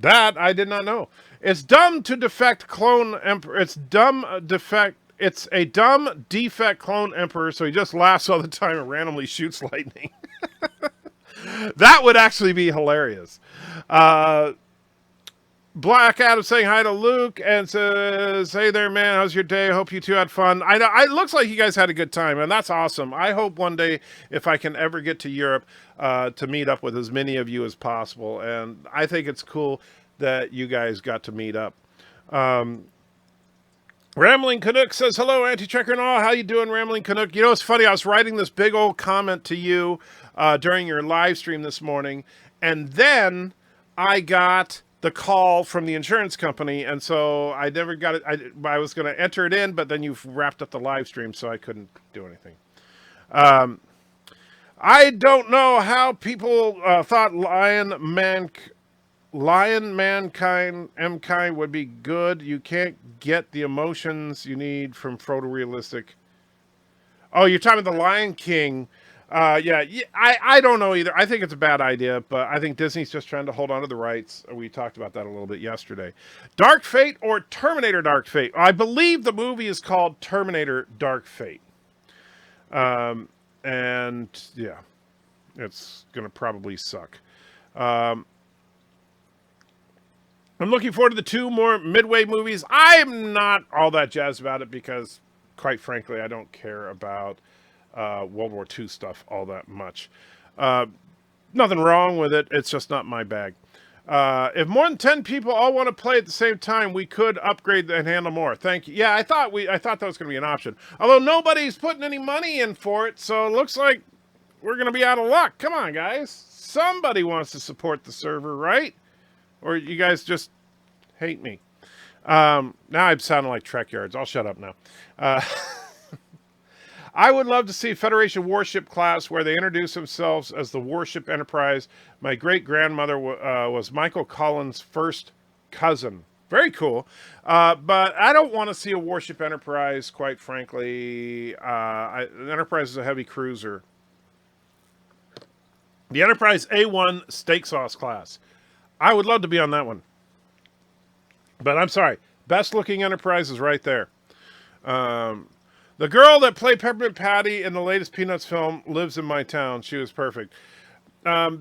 That I did not know. It's dumb to defect clone emperor. It's a dumb defect clone emperor, so he just laughs all the time and randomly shoots lightning. That would actually be hilarious. Black Adam saying hi to Luke and says, hey there, man, how's your day? Hope you two had fun. It looks like you guys had a good time, and that's awesome. I hope one day, if I can ever get to Europe, to meet up with as many of you as possible. And I think it's cool that you guys got to meet up. Rambling Canuck says, hello, Anti-Checker and all. How you doing, Rambling Canuck? You know, it's funny. I was writing this big old comment to you during your live stream this morning, and then I got the call from the insurance company, and so I never got it. I was going to enter it in, but then you've wrapped up the live stream, so I couldn't do anything. I don't know how people thought Lion Mankind M-Kind would be good. You can't get the emotions you need from photorealistic. Oh, you're talking about the Lion King. Yeah, I don't know either. I think it's a bad idea, but I think Disney's just trying to hold on to the rights. We talked about that a little bit yesterday. Dark Fate or Terminator Dark Fate? I believe the movie is called Terminator Dark Fate. And yeah, it's going to probably suck. I'm looking forward to the 2 more Midway movies. I'm not all that jazzed about it because, quite frankly, I don't care about World War II stuff all that much. Nothing wrong with it. It's just not my bag. If more than 10 people all want to play at the same time, we could upgrade and handle more. Thank you. Yeah, I thought that was going to be an option. Although nobody's putting any money in for it, so it looks like we're going to be out of luck. Come on, guys. Somebody wants to support the server, right? Or you guys just hate me. Now I'm sounding like Trek Yards. I'll shut up now. I would love to see Federation warship class where they introduce themselves as the Warship Enterprise. My great-grandmother was Michael Collins' first cousin. Very cool. But I don't want to see a Warship Enterprise, quite frankly. The Enterprise is a heavy cruiser. The Enterprise A1 steak sauce class. I would love to be on that one. But I'm sorry. Best-looking Enterprise is right there. The girl that played Peppermint Patty in the latest Peanuts film lives in my town. She was perfect. Okay,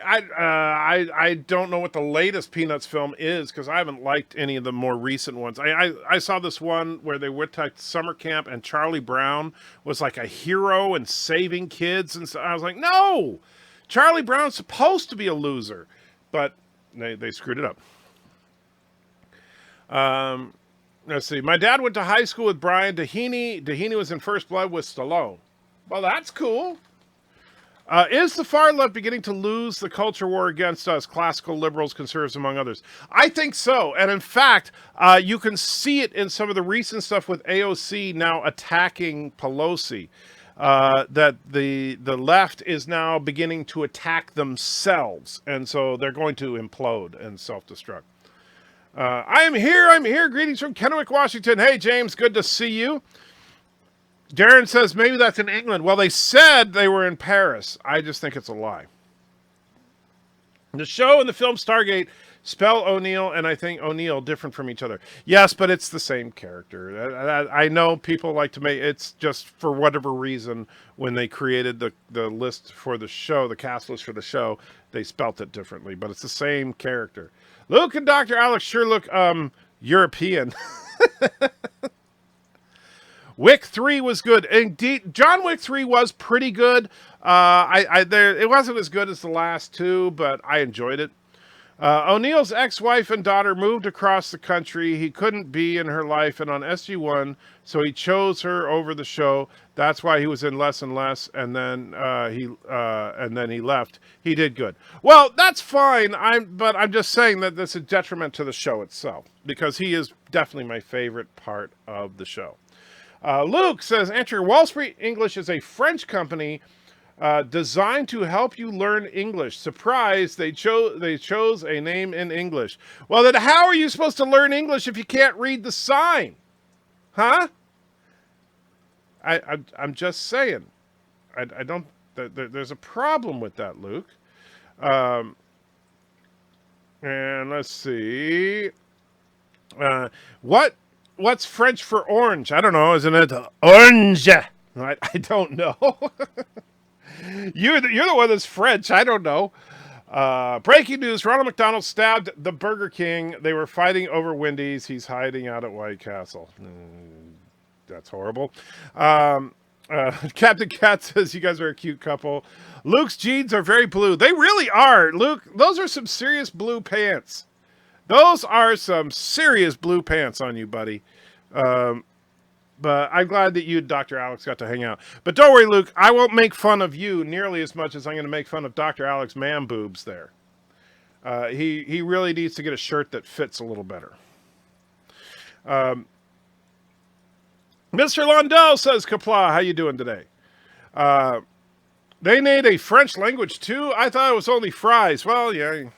I don't know what the latest Peanuts film is because I haven't liked any of the more recent ones. I saw this one where they went to summer camp and Charlie Brown was like a hero and saving kids, and so I was like, no, Charlie Brown's supposed to be a loser, but they screwed it up. Let's see. My dad went to high school with Brian Doheny. Doheny was in First Blood with Stallone. Well, that's cool. Is the far left beginning to lose the culture war against us, classical liberals, conservatives, among others? I think so. And in fact, you can see it in some of the recent stuff with AOC now attacking Pelosi. That the left is now beginning to attack themselves. And so they're going to implode and self-destruct. I'm here. Greetings from Kennewick, Washington. Hey, James, good to see you. Darren says maybe that's in England. Well, they said they were in Paris. I just think it's a lie. The show and the film Stargate spell O'Neill and I think O'Neill different from each other. Yes, but it's the same character. I know people like to make it's just for whatever reason when they created the list for the show, the cast list for the show, they spelt it differently, but it's the same character. Luke and Dr. Alex sure look European. Wick 3 was good. Indeed, John Wick 3 was pretty good. It wasn't as good as the last two, but I enjoyed it. O'Neill's ex-wife and daughter moved across the country. He couldn't be in her life and on SG-1, so he chose her over the show. That's why he was in Less and Less, and then he left. He did good. Well, that's fine. But I'm just saying that that's a detriment to the show itself because he is definitely my favorite part of the show. Luke says, enter Wall Street English is a French company designed to help you learn English. Surprise, they chose a name in English. Well, then how are you supposed to learn English if you can't read the sign? Huh? I'm just saying. I don't. There's a problem with that, Luke. And let's see. What's French for orange? I don't know. Isn't it orange? I don't know. You're the one that's French. I don't know. Breaking news. Ronald McDonald stabbed the Burger King. They were fighting over Wendy's. He's hiding out at White Castle. That's horrible. Captain Cat says you guys are a cute couple. Luke's jeans are very blue. They really are. Luke, those are some serious blue pants. Those are some serious blue pants on you, buddy. But I'm glad that you and Dr. Alex got to hang out. But don't worry, Luke. I won't make fun of you nearly as much as I'm going to make fun of Dr. Alex man boobs there. He really needs to get a shirt that fits a little better. Mr. Lundell says, Kapla, how you doing today? They made a French language too? I thought it was only fries. Well, yeah.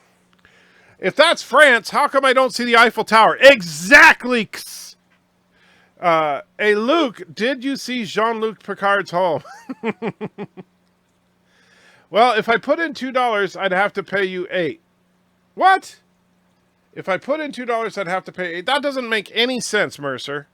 If that's France, how come I don't see the Eiffel Tower? Exactly. Hey, Luke, did you see Jean-Luc Picard's home? Well, if I put in $2, I'd have to pay you $8. What? If I put in $2, I'd have to pay $8. That doesn't make any sense, Mercer.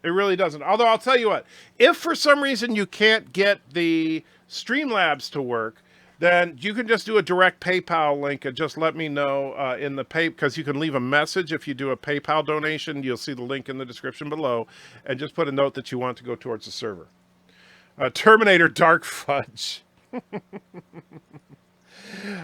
It really doesn't. Although I'll tell you what, if for some reason you can't get the Streamlabs to work, then you can just do a direct PayPal link and just let me know in the because you can leave a message if you do a PayPal donation. You'll see the link in the description below, and just put a note that you want to go towards the server. Terminator Dark Fudge.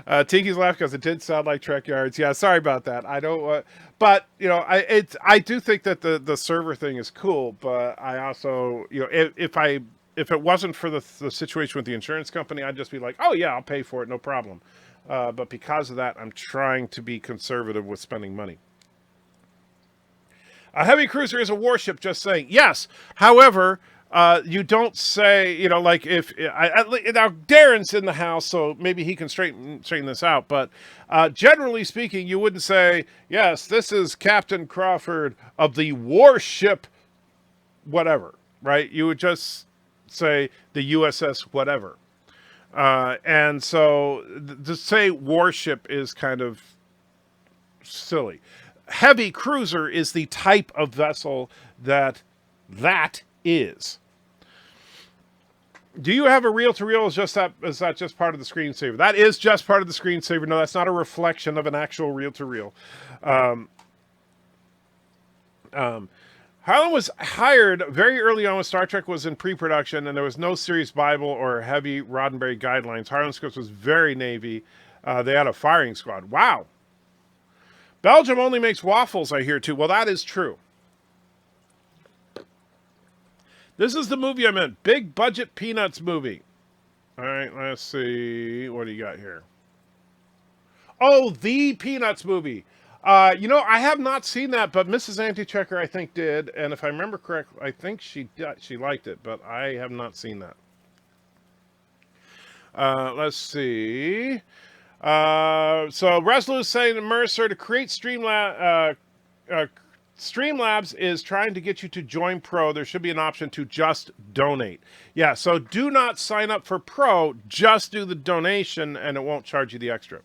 Tiki's laugh because it did sound like Trek Yards. Yeah, sorry about that. I don't, but you know, I do think that the server thing is cool, but I also, you know, if it wasn't for the situation with the insurance company, I'd just be like, oh yeah, I'll pay for it, no problem. But because of that, I'm trying to be conservative with spending money. A heavy cruiser is a warship, just saying. Yes. However, you don't say, you know, like if now Darren's in the house, so maybe he can straighten this out. But generally speaking, you wouldn't say, yes, this is Captain Crawford of the warship, whatever, right? You would just say the USS whatever. And so to say warship is kind of silly. Heavy cruiser is the type of vessel that is. Do you have a reel-to-reel? Is that just part of the screensaver? That is just part of the screensaver. No, that's not a reflection of an actual reel-to-reel. Harlan was hired very early on when Star Trek was in pre-production, and there was no serious Bible or heavy Roddenberry guidelines. Harlan's script was very Navy. They had a firing squad. Wow. Belgium only makes waffles, I hear, too. Well, that is true. This is the movie I meant. Big budget Peanuts movie. All right, let's see. What do you got here? Oh, the Peanuts movie. You know, I have not seen that, but Mrs. Anti-Checker, I think, did. And if I remember correctly, I think she liked it, but I have not seen that. Let's see. So Reslu is saying to Mercer to create Streamlabs is trying to get you to join Pro. There should be an option to just donate. Yeah, so do not sign up for Pro. Just do the donation, and it won't charge you the extra.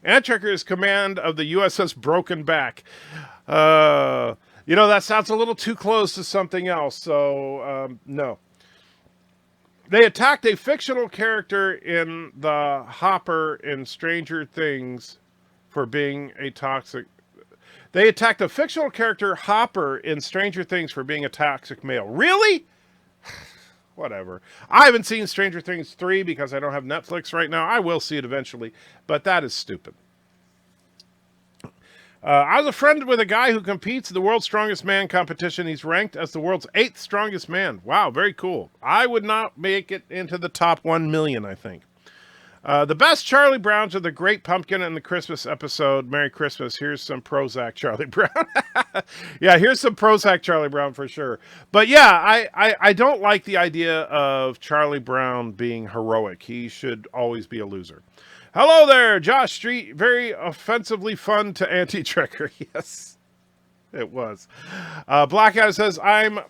Antrekker is command of the USS Broken Back. You know, that sounds a little too close to something else, so no. They attacked a fictional character in the Hopper in Stranger Things for being a toxic... They attacked a fictional character, Hopper, in Stranger Things for being a toxic male. Really? Whatever. I haven't seen Stranger Things 3 because I don't have Netflix right now. I will see it eventually, but that is stupid. I was a friend with a guy who competes in the World's Strongest Man competition. He's ranked as the world's 8th strongest man. Wow, very cool. I would not make it into the top 1 million, I think. The best Charlie Browns are the Great Pumpkin and the Christmas episode. Merry Christmas. Here's some Prozac Charlie Brown. Yeah, here's some Prozac Charlie Brown for sure. But yeah, I don't like the idea of Charlie Brown being heroic. He should always be a loser. Hello there, Josh Street. Very offensively fun to Anti-Trekker. Yes, it was. Blackout says, I'm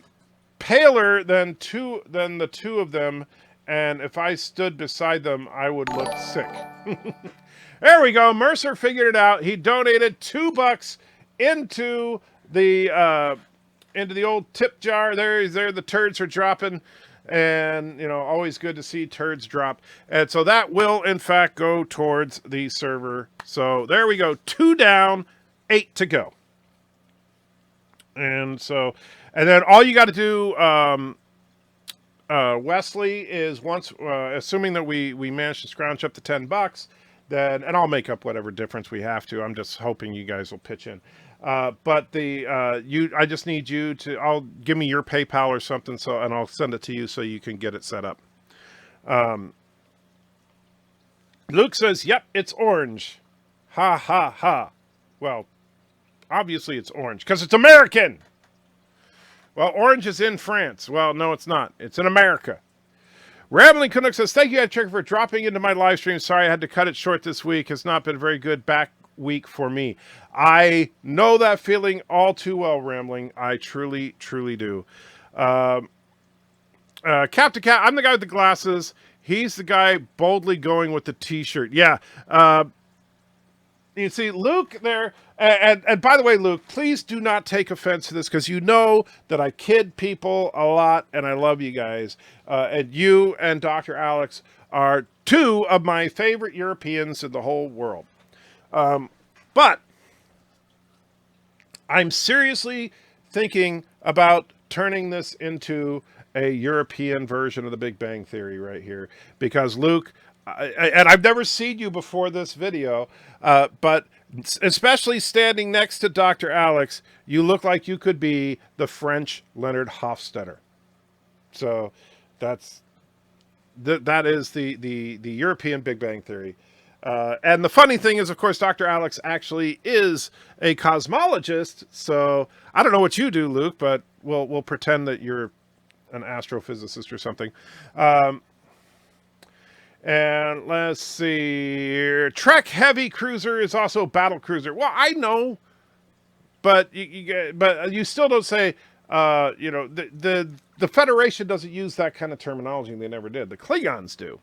paler than the two of them, and if I stood beside them, I would look sick. There we go. Mercer figured it out. He donated $2 into the old tip jar. There, the turds are dropping. And, you know, always good to see turds drop. And so that will, in fact, go towards the server. So there we go. 2 down, 8 to go. And so, and then all you got to do, Wesley, is once, assuming that we manage to scrounge up to $10, then, and I'll make up whatever difference we have to. I'm just hoping you guys will pitch in. But I just need you to, give me your PayPal or something, and I'll send it to you so you can get it set up. Luke says, yep, it's orange. Ha, ha, ha. Well, obviously it's orange, because it's American. Well, orange is in France. Well, no, it's not. It's in America. Rambling Canuck says, thank you, Trick, for dropping into my live stream. Sorry I had to cut it short this week. It's not been very good back week for me. I know that feeling all too well, Rambling. I truly, truly do. Captain Cat, I'm the guy with the glasses. He's the guy boldly going with the t-shirt. Yeah. You see, Luke there, and by the way, Luke, please do not take offense to this, because you know that I kid people a lot, and I love you guys. And you and Dr. Alex are 2 of my favorite Europeans in the whole world. But I'm seriously thinking about turning this into a European version of the Big Bang Theory right here. Because, Luke, and I've never seen you before this video, but especially standing next to Dr. Alex, you look like you could be the French Leonard Hofstadter. So that is the European Big Bang Theory. And the funny thing is, of course, Dr. Alex actually is a cosmologist. So I don't know what you do, Luke, but we'll pretend that you're an astrophysicist or something. And let's see. Trek Heavy Cruiser is also battle cruiser. Well, I know, but you still don't say. The Federation doesn't use that kind of terminology. They never did. The Klingons do.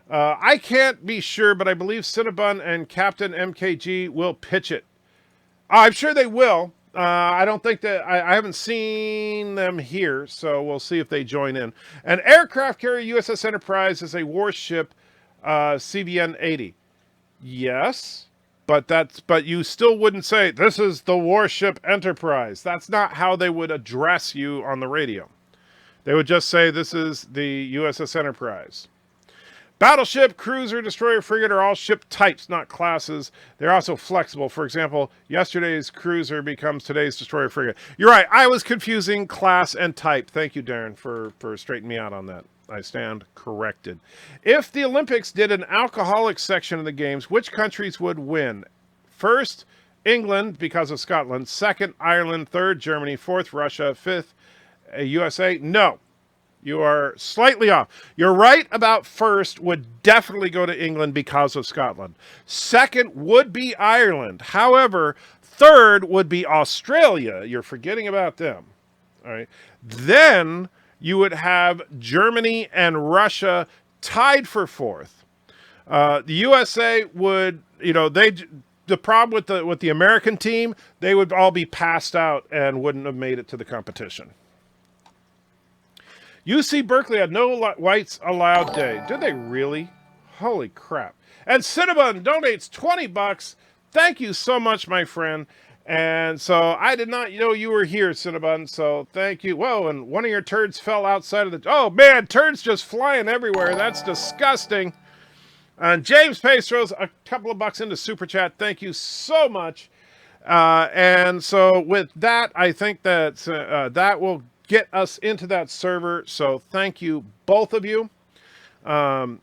I can't be sure, but I believe Cinnabon and Captain MKG will pitch it. I'm sure they will. I don't think that I haven't seen them here, so we'll see if they join in. An aircraft carrier USS Enterprise is a warship CVN-80. Yes, but you still wouldn't say this is the warship Enterprise. That's not how they would address you on the radio. They would just say this is the USS Enterprise. Battleship, cruiser, destroyer, frigate are all ship types, not classes. They're also flexible. For example, yesterday's cruiser becomes today's destroyer, frigate. You're right. I was confusing class and type. Thank you, Darren, for straightening me out on that. I stand corrected. If the Olympics did an alcoholic section of the games, which countries would win? First, England, because of Scotland. Second, Ireland. Third, Germany. Fourth, Russia. Fifth, USA. No. You are slightly off. You're right about first would definitely go to England because of Scotland. Second would be Ireland. However, third would be Australia. You're forgetting about them. All right. Then you would have Germany and Russia tied for fourth. The USA would, the problem with the American team, they would all be passed out and wouldn't have made it to the competition. UC Berkeley had no whites allowed day. Did they really? Holy crap. And Cinnabon donates $20. Thank you so much, my friend. And so I did not know you were here, Cinnabon, so thank you. Whoa, and one of your turds fell outside of the... Oh, man, turds just flying everywhere. That's disgusting. And James Pace throws a couple of bucks into Super Chat. Thank you so much. And so with that, I think that that will get us into that server. So thank you, both of you. So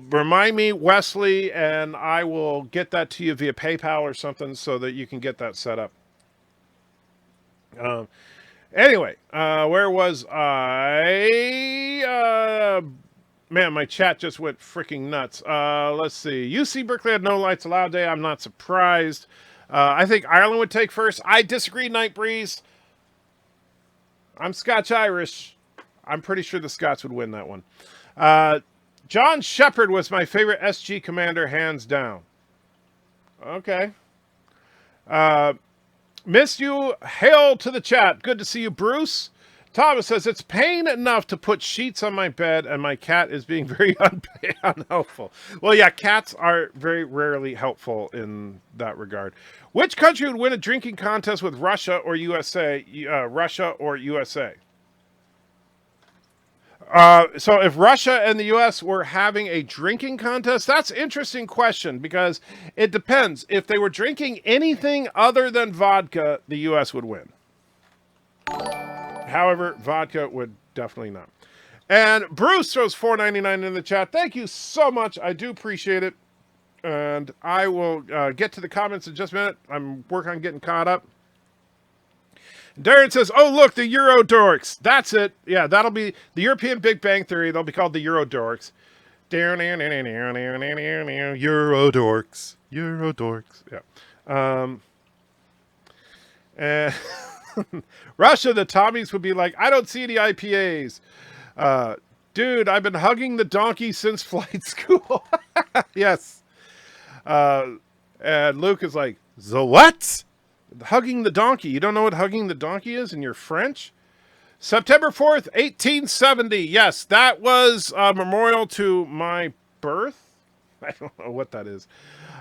remind me, Wesley, and I will get that to you via PayPal or something so that you can get that set up. Anyway, where was I? Man, my chat just went freaking nuts. Let's see. UC Berkeley had no lights allowed day. I'm not surprised. I think Ireland would take first. I disagree, Night Breeze. I'm Scotch-Irish. I'm pretty sure the Scots would win that one. John Shepard was my favorite SG commander, hands down. Okay. Missed you. Hail to the chat. Good to see you, Bruce. Thomas says, it's pain enough to put sheets on my bed, and my cat is being very unhelpful. Well, yeah, cats are very rarely helpful in that regard. Which country would win a drinking contest with Russia or USA? Russia or USA? So if Russia and the U.S. were having a drinking contest, that's an interesting question because it depends. If they were drinking anything other than vodka, the U.S. would win. However, vodka would definitely not. And Bruce throws $4.99 in the chat. Thank you so much. I do appreciate it. And I will get to the comments in just a minute. I'm working on getting caught up. Darren says, oh, look, the Euro Dorks. That's it. Yeah, that'll be the European Big Bang Theory. They'll be called the Euro Dorks. Euro Dorks. Euro Dorks. Yeah. And Russia, the Tommies would be like, I don't see any IPAs. Dude, I've been hugging the donkey since flight school. Yes. And Luke is like, the what? Hugging the donkey. You don't know what hugging the donkey is and you're French? September 4th, 1870. Yes, that was a memorial to my birth. I don't know what that is.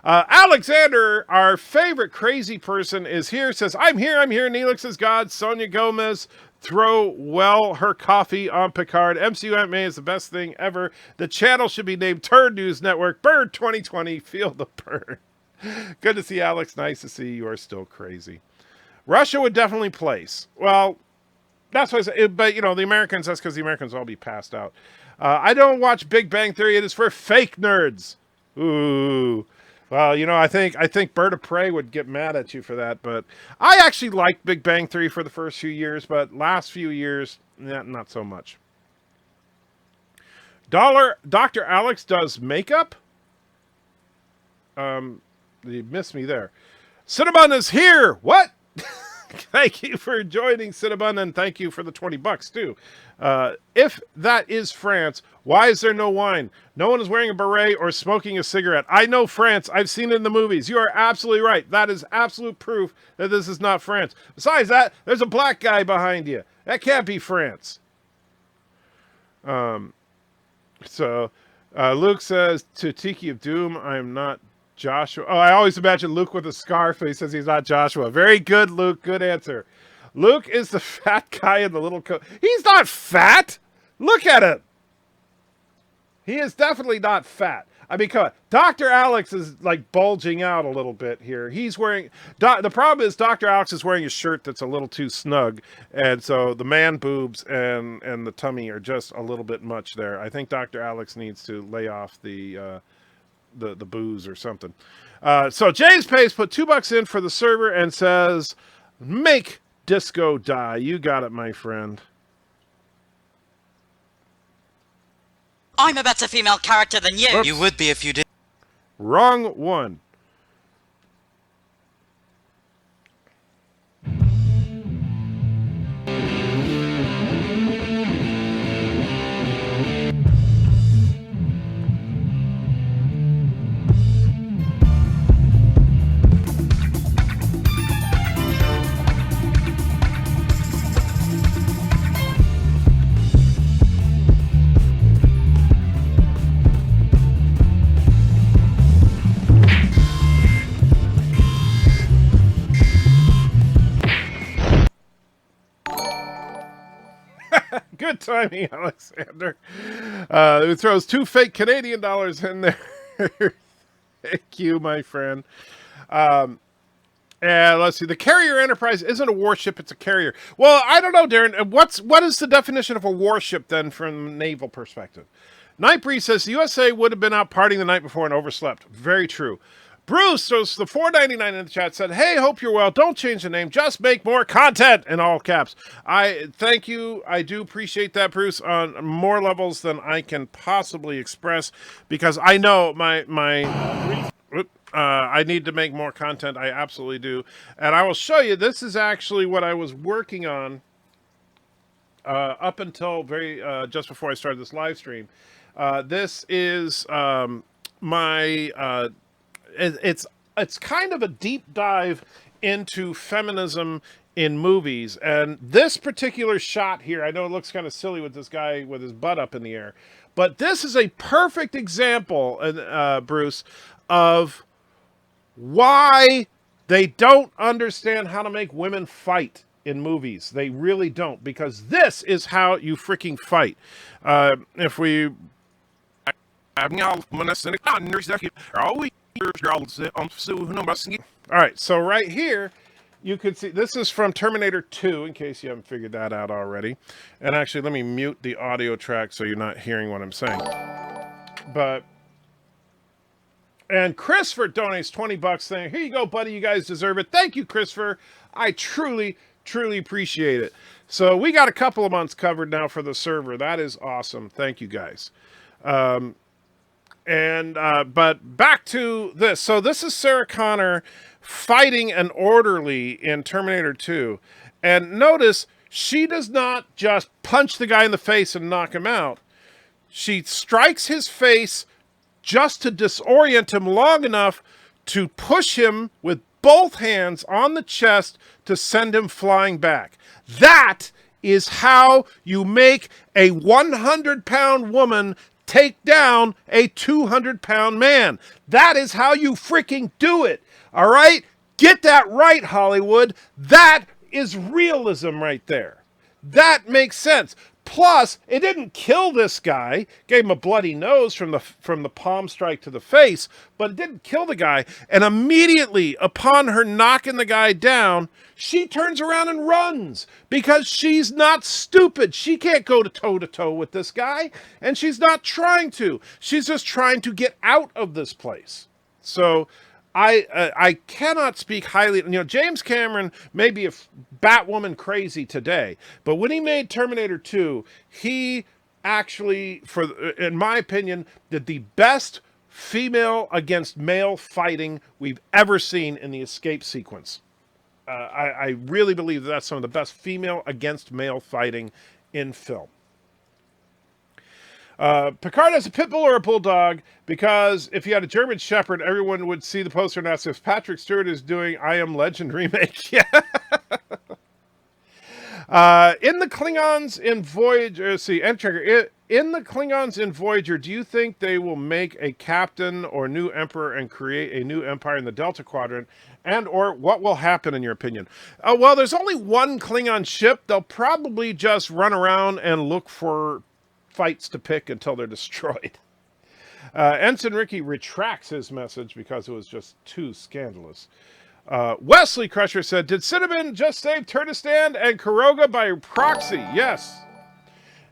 Alexander, our favorite crazy person, is here. Says, I'm here. Neelix is God. Sonia Gomez. throw her coffee on Picard. MCU Anime is the best thing ever. The channel should be named Turd News Network. Bird 2020. Feel the burn. Good to see Alex. Nice to see you are still crazy. Russia would definitely place. Well, that's what I said. But, you know, the Americans, that's because the Americans will all be passed out. I don't watch Big Bang Theory. It is for fake nerds. Ooh. Well, you know, I think BIRDOPREY would get mad at you for that, but I actually liked Big Bang Theory for the first few years, but last few years, not so much. Dr. Alex does makeup? You missed me there. Cinnabon is here! What? Thank you for joining, Cinnabon, and thank you for the $20 too. If that is France, why is there no wine? No one is wearing a beret or smoking a cigarette. I know France. I've seen it in the movies. You are absolutely right. That is absolute proof that this is not France. Besides that, there's a black guy behind you. That can't be France. Luke says to Tiki of Doom, I am not Joshua. Oh, I always imagine Luke with a scarf. He says he's not Joshua. Very good, Luke. Good answer. Luke is the fat guy in the little coat. He's not fat. Look at him. He is definitely not fat. I mean, come on. Dr. Alex is like bulging out a little bit here. He's wearing... the problem is Dr. Alex is wearing a shirt that's a little too snug. And so the man boobs and the tummy are just a little bit much there. I think Dr. Alex needs to lay off the booze or something. So James Pace put $2 in for the server and says, make disco die. You got it, my friend. I'm a better female character than you. Oops. You would be if you did. Wrong one. Good timing, Alexander. Who throws 2 fake Canadian dollars in there. Thank you, my friend. And let's see. The carrier Enterprise isn't a warship, it's a carrier. Well, I don't know, Darren. What is the definition of a warship, then, from a naval perspective? Nightbreeze says the USA would have been out partying the night before and overslept. Very true. Bruce, so the $4.99 in the chat, said, hey, hope you're well. Don't change the name. Just make more content, in all caps. I thank you. I do appreciate that, Bruce, on more levels than I can possibly express, because I know I need to make more content. I absolutely do. And I will show you. This is actually what I was working on up until just before I started this live stream. This is it's kind of a deep dive into feminism in movies. And this particular shot here, I know it looks kind of silly with this guy with his butt up in the air, but this is a perfect example, Bruce, of why they don't understand how to make women fight in movies. They really don't, because this is how you freaking fight. If we... All right, so right here, you can see, this is from Terminator 2, in case you haven't figured that out already. And actually, let me mute the audio track so you're not hearing what I'm saying. And Christopher donates $20 saying, here you go, buddy, you guys deserve it. Thank you, Christopher. I truly appreciate it. So we got a couple of months covered now for the server. That is awesome. Thank you, guys. But back to this. So this is Sarah Connor fighting an orderly in Terminator 2. And notice, she does not just punch the guy in the face and knock him out. She strikes his face just to disorient him long enough to push him with both hands on the chest to send him flying back. That is how you make a 100-pound woman take down a 200-pound man. That is how you freaking do it. All right? Get that right, Hollywood. That is realism right there. That makes sense. Plus, it didn't kill this guy. Gave him a bloody nose from the palm strike to the face, but it didn't kill the guy. And immediately upon her knocking the guy down, she turns around and runs because she's not stupid. She can't go to toe with this guy, and she's not trying to. She's just trying to get out of this place. So I cannot speak highly. You know, James Cameron may be a Batwoman crazy today, but when he made Terminator 2, he actually, in my opinion, did the best female against male fighting we've ever seen in the escape sequence. I really believe that's some of the best female against male fighting in film. Picard has a pit bull or a bulldog because if he had a German Shepherd, everyone would see the poster and ask if Patrick Stewart is doing I Am Legend remake. Yeah. In the Klingons in Voyager, in the Klingons in Voyager, do you think they will make a captain or new emperor and create a new empire in the Delta Quadrant? And or what will happen in your opinion? Well, there's only one Klingon ship. They'll probably just run around and look for fights to pick until they're destroyed. Ensign Ricky retracts his message because it was just too scandalous. Wesley Crusher said, did Cinnamon just save Turkestan and Kuroga by proxy? Yes.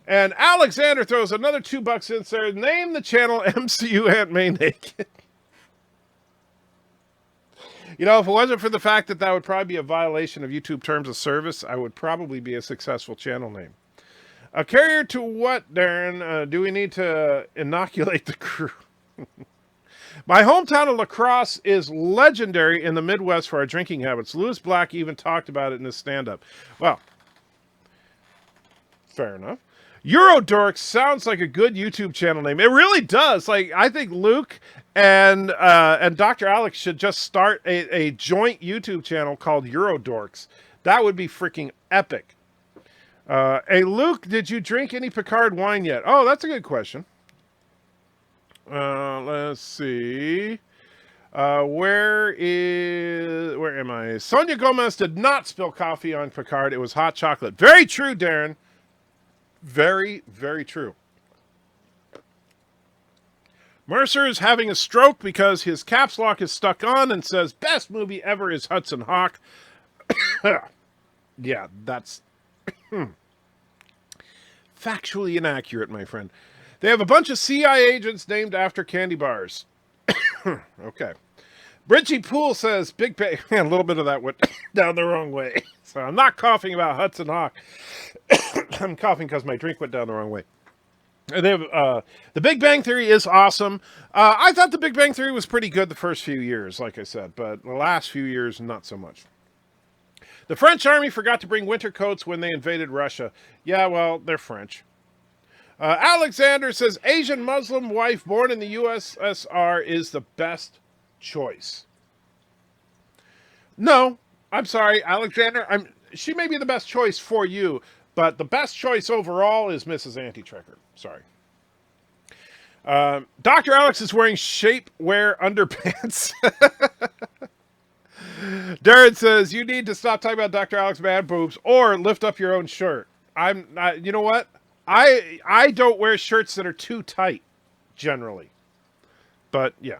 And Alexander throws another $2 in there. Name the channel MCU Aunt May Naked. You know, if it wasn't for the fact that would probably be a violation of YouTube terms of service, I would probably be a successful channel name. A carrier to what, Darren? Do we need to inoculate the crew? My hometown of La Crosse is legendary in the Midwest for our drinking habits. Lewis Black even talked about it in his stand-up. Well, fair enough. Eurodorks sounds like a good YouTube channel name. It really does. Like, I think Luke and Dr. Alex should just start a joint YouTube channel called Eurodorks. That would be freaking epic. Hey, Luke, did you drink any Picard wine yet? Oh, that's a good question. Let's see. Where am I? Sonia Gomez did not spill coffee on Picard. It was hot chocolate. Very true, Darren. Very, very true. Mercer is having a stroke because his caps lock is stuck on and says, best movie ever is Hudson Hawk. Yeah, that's factually inaccurate, my friend. They have a bunch of CIA agents named after candy bars. Okay. Bridgie Poole says, Big Bang. A little bit of that went down the wrong way. So I'm not coughing about Hudson Hawk. I'm coughing because my drink went down the wrong way. They have, the Big Bang Theory is awesome. I thought the Big Bang Theory was pretty good the first few years, like I said, but the last few years, not so much. The French army forgot to bring winter coats when they invaded Russia. Yeah, well, they're French. Alexander says, Asian Muslim wife born in the USSR is the best choice. No, I'm sorry, Alexander. She may be the best choice for you, but the best choice overall is Mrs. Anti-Trekker. Sorry. Dr. Alex is wearing shapewear underpants. Darren says, you need to stop talking about Dr. Alex man boobs or lift up your own shirt. You know what? I don't wear shirts that are too tight, generally. But, yeah.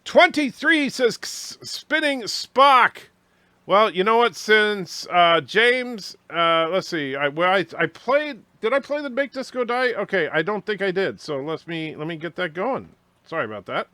23 says, spinning Spock. Well, you know what? Since James, let's see. I played. Did I play the Make Disco Die? Okay, I don't think I did. So let me get that going. Sorry about that.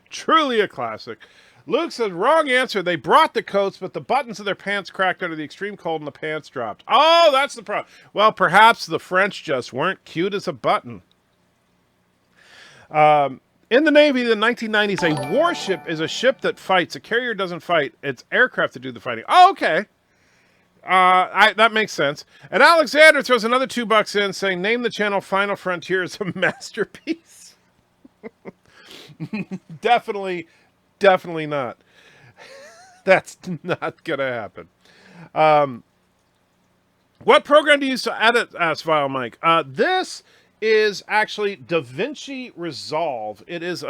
Truly a classic. Luke says, wrong answer. They brought the coats, but the buttons of their pants cracked under the extreme cold and the pants dropped. Oh, that's the problem. Well, perhaps the French just weren't cute as a button. In the Navy, in the 1990s, a warship is a ship that fights. A carrier doesn't fight. It's aircraft that do the fighting. Oh, okay. That makes sense. And Alexander throws another $2 in saying, name the channel Final Frontier is a masterpiece. Definitely not. That's not going to happen. What program do you use to edit? Asked Vile Mike. This is actually DaVinci Resolve. It is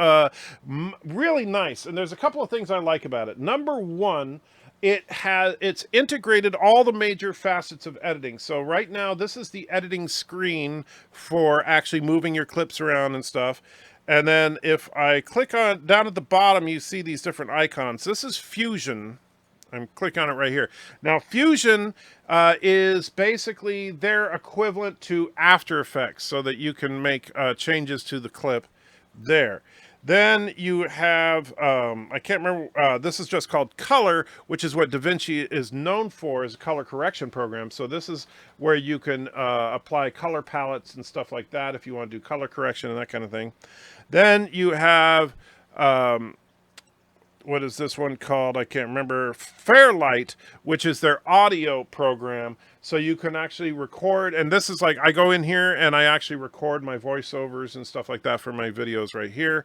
really nice, and there's a couple of things I like about it. Number one, it's integrated all the major facets of editing. So right now, this is the editing screen for actually moving your clips around and stuff. And then if I click on down at the bottom, you see these different icons. This is Fusion. I'm clicking on it right here. Now, Fusion is basically their equivalent to After Effects, so that you can make changes to the clip there. Then you have, I can't remember, this is just called Color, which is what DaVinci is known for as a color correction program. So this is where you can apply color palettes and stuff like that if you want to do color correction and that kind of thing. Then you have, what is this one called? I can't remember. Fairlight, which is their audio program. So you can actually record, and this is like, I go in here and I actually record my voiceovers and stuff like that for my videos right here.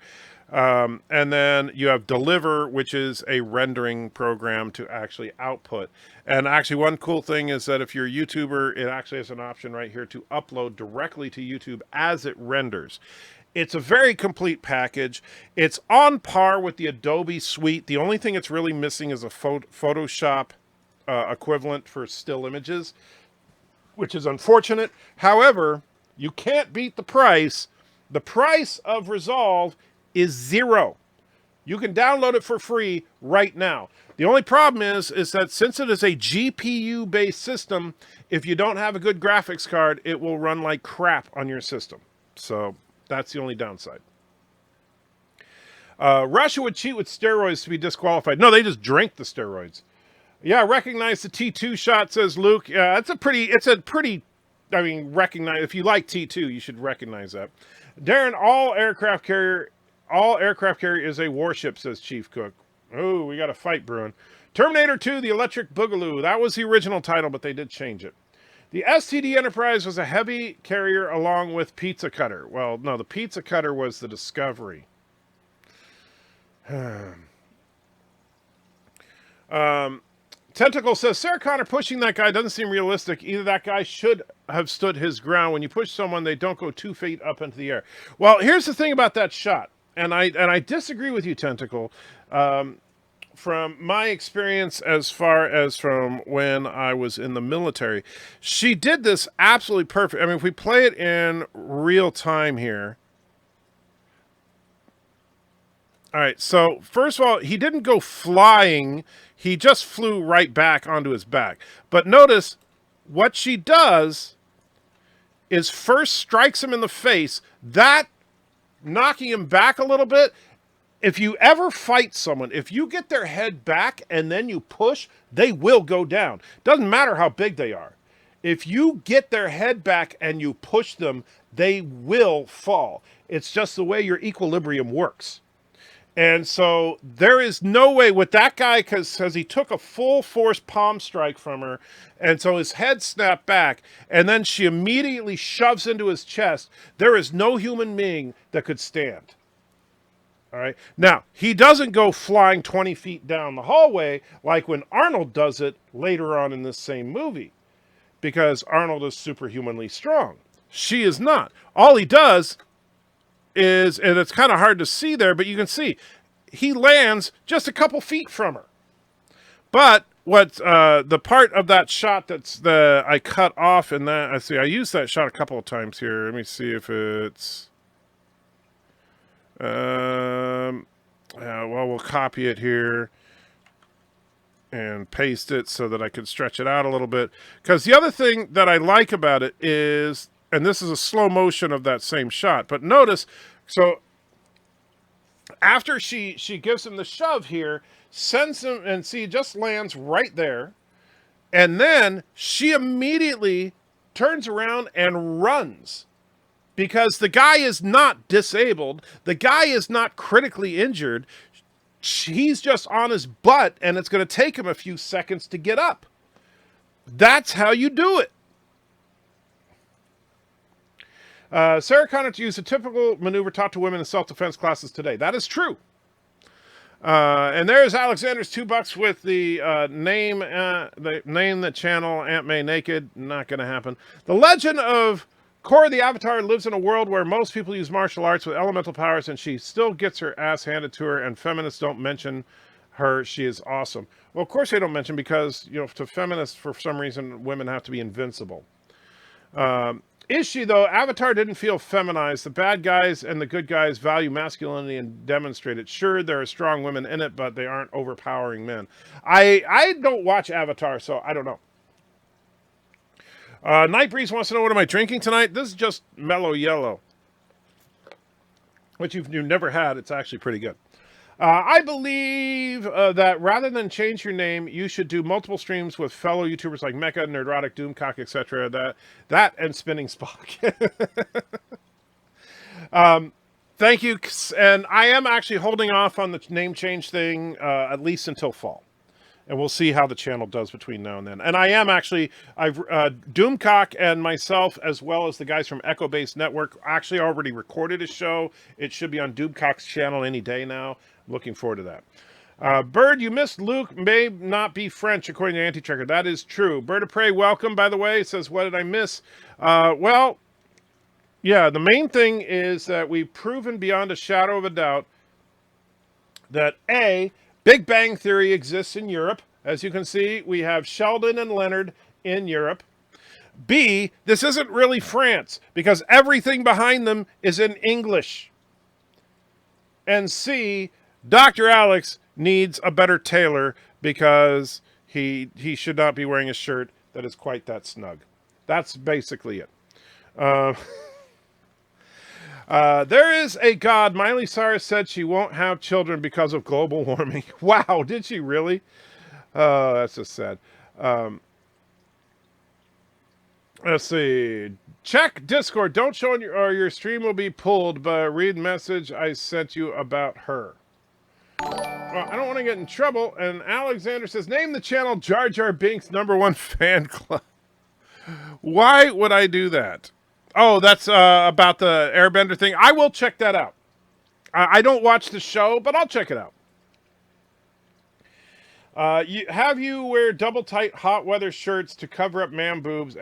And then you have Deliver, which is a rendering program to actually output. And actually one cool thing is that if you're a YouTuber, it actually has an option right here to upload directly to YouTube as it renders. It's a very complete package. It's on par with the Adobe suite. The only thing it's really missing is a Photoshop equivalent for still images, which is unfortunate. However, you can't beat the price. The price of Resolve is $0. You can download it for free right now. The only problem is that since it is a GPU-based system, if you don't have a good graphics card, it will run like crap on your system. So that's the only downside. Russia would cheat with steroids to be disqualified. No, they just drink the steroids. Yeah, recognize the T2 shot, says Luke. Yeah, it's a pretty, I mean, recognize, if you like T2, you should recognize that. Darren, all aircraft carrier is a warship, says Chief Cook. Oh, we got a fight brewing. Terminator 2, the Electric Boogaloo. That was the original title, but they did change it. The STD Enterprise was a heavy carrier along with Pizza Cutter. Well, no, the Pizza Cutter was the Discovery. Tentacle says, Sarah Connor pushing that guy doesn't seem realistic. Either that guy should have stood his ground. When you push someone, they don't go 2 feet up into the air. Well, here's the thing about that shot. And I disagree with you, Tentacle. From my experience as far as from when I was in the military, she did this absolutely perfect. I mean, if we play it in real time here. All right, so first of all, he didn't go flying. He just flew right back onto his back. But notice what she does is first strikes him in the face, that knocking him back a little bit. If you ever fight someone, if you get their head back and then you push, they will go down. Doesn't matter how big they are. If you get their head back and you push them, they will fall. It's just the way your equilibrium works. And so there is no way with that guy, because he took a full force palm strike from her, and so his head snapped back, and then she immediately shoves into his chest. There is no human being that could stand. All right. Now, he doesn't go flying 20 feet down the hallway like when Arnold does it later on in this same movie, because Arnold is superhumanly strong. She is not. All he does is, and it's kind of hard to see there, but you can see he lands just a couple feet from her. But what the part of that shot I cut off in that, I used that shot a couple of times here. Let me see if it's well, we'll copy it here and paste it so that I can stretch it out a little bit. Because the other thing that I like about it is, and this is a slow motion of that same shot, but notice, so after she gives him the shove here, sends him, and see, just lands right there, and then she immediately turns around and runs. because the guy is not disabled. The guy is not critically injured. He's just on his butt, and it's going to take him a few seconds to get up. That's how you do it. Sarah Connor to use a typical maneuver taught to women in self-defense classes today. That is true. And there's Alexander's $2 with the name the channel Aunt May Naked. Not going to happen. The legend of Korra the Avatar lives in a world where most people use martial arts with elemental powers, and she still gets her ass handed to her, and feminists don't mention her. She is awesome. Well, of course they don't mention, because, you know, to feminists, for some reason, women have to be invincible. Is she, though? Avatar didn't feel feminized. The bad guys and the good guys value masculinity and demonstrate it. Sure, there are strong women in it, but they aren't overpowering men. I don't watch Avatar, so I don't know. Night Breeze wants to know, what am I drinking tonight? This is just Mellow Yellow, which you've never had. It's actually pretty good. I believe that rather than change your name, you should do multiple streams with fellow YouTubers like Mecha, Nerdotic, Doomcock, etc. That and Spinning Spock. Thank you. And I am actually holding off on the name change thing at least until fall. And we'll see how the channel does between now and then. And I am actually, Doomcock and myself, as well as the guys from Echo Base Network, actually already recorded a show. It should be on Doomcock's channel any day now. I'm looking forward to that. Bird, you missed Luke may not be French, according to Anti-Tracker. That is true. Birdoprey, welcome, by the way. Says, what did I miss? Well, yeah, the main thing is that we've proven beyond a shadow of a doubt that A, Big Bang Theory exists in Europe. As you can see, we have Sheldon and Leonard in Europe. B, this isn't really France, because everything behind them is in English. And C, Dr. Alex needs a better tailor, because he should not be wearing a shirt that is quite that snug. That's basically it. There is a God. Miley Cyrus said she won't have children because of global warming. Wow, did she really? That's just sad. Let's see. Check Discord. Don't show or your stream will be pulled, but read message I sent you about her. Well, I don't want to get in trouble. And Alexander says, name the channel Jar Jar Binks #1 fan club. Why would I do that? Oh, that's about the Airbender thing. I will check that out. I don't watch the show, but I'll check it out. Have you wear double tight hot weather shirts to cover up man boobs?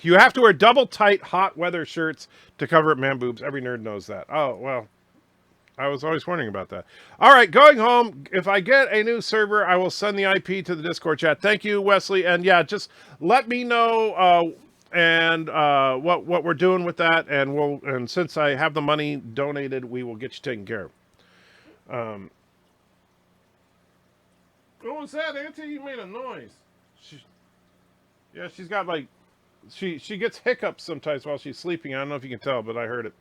You have to wear double tight hot weather shirts to cover up man boobs. Every nerd knows that. Oh, well, I was always wondering about that. All right, going home. If I get a new server, I will send the IP to the Discord chat. Thank you, Wesley. And yeah, just let me know what we're doing with that, and since I have the money donated, we will get you taken care of. What was that, Auntie? You made a noise. She's got like she gets hiccups sometimes while she's sleeping. I don't know if you can tell, but I heard it.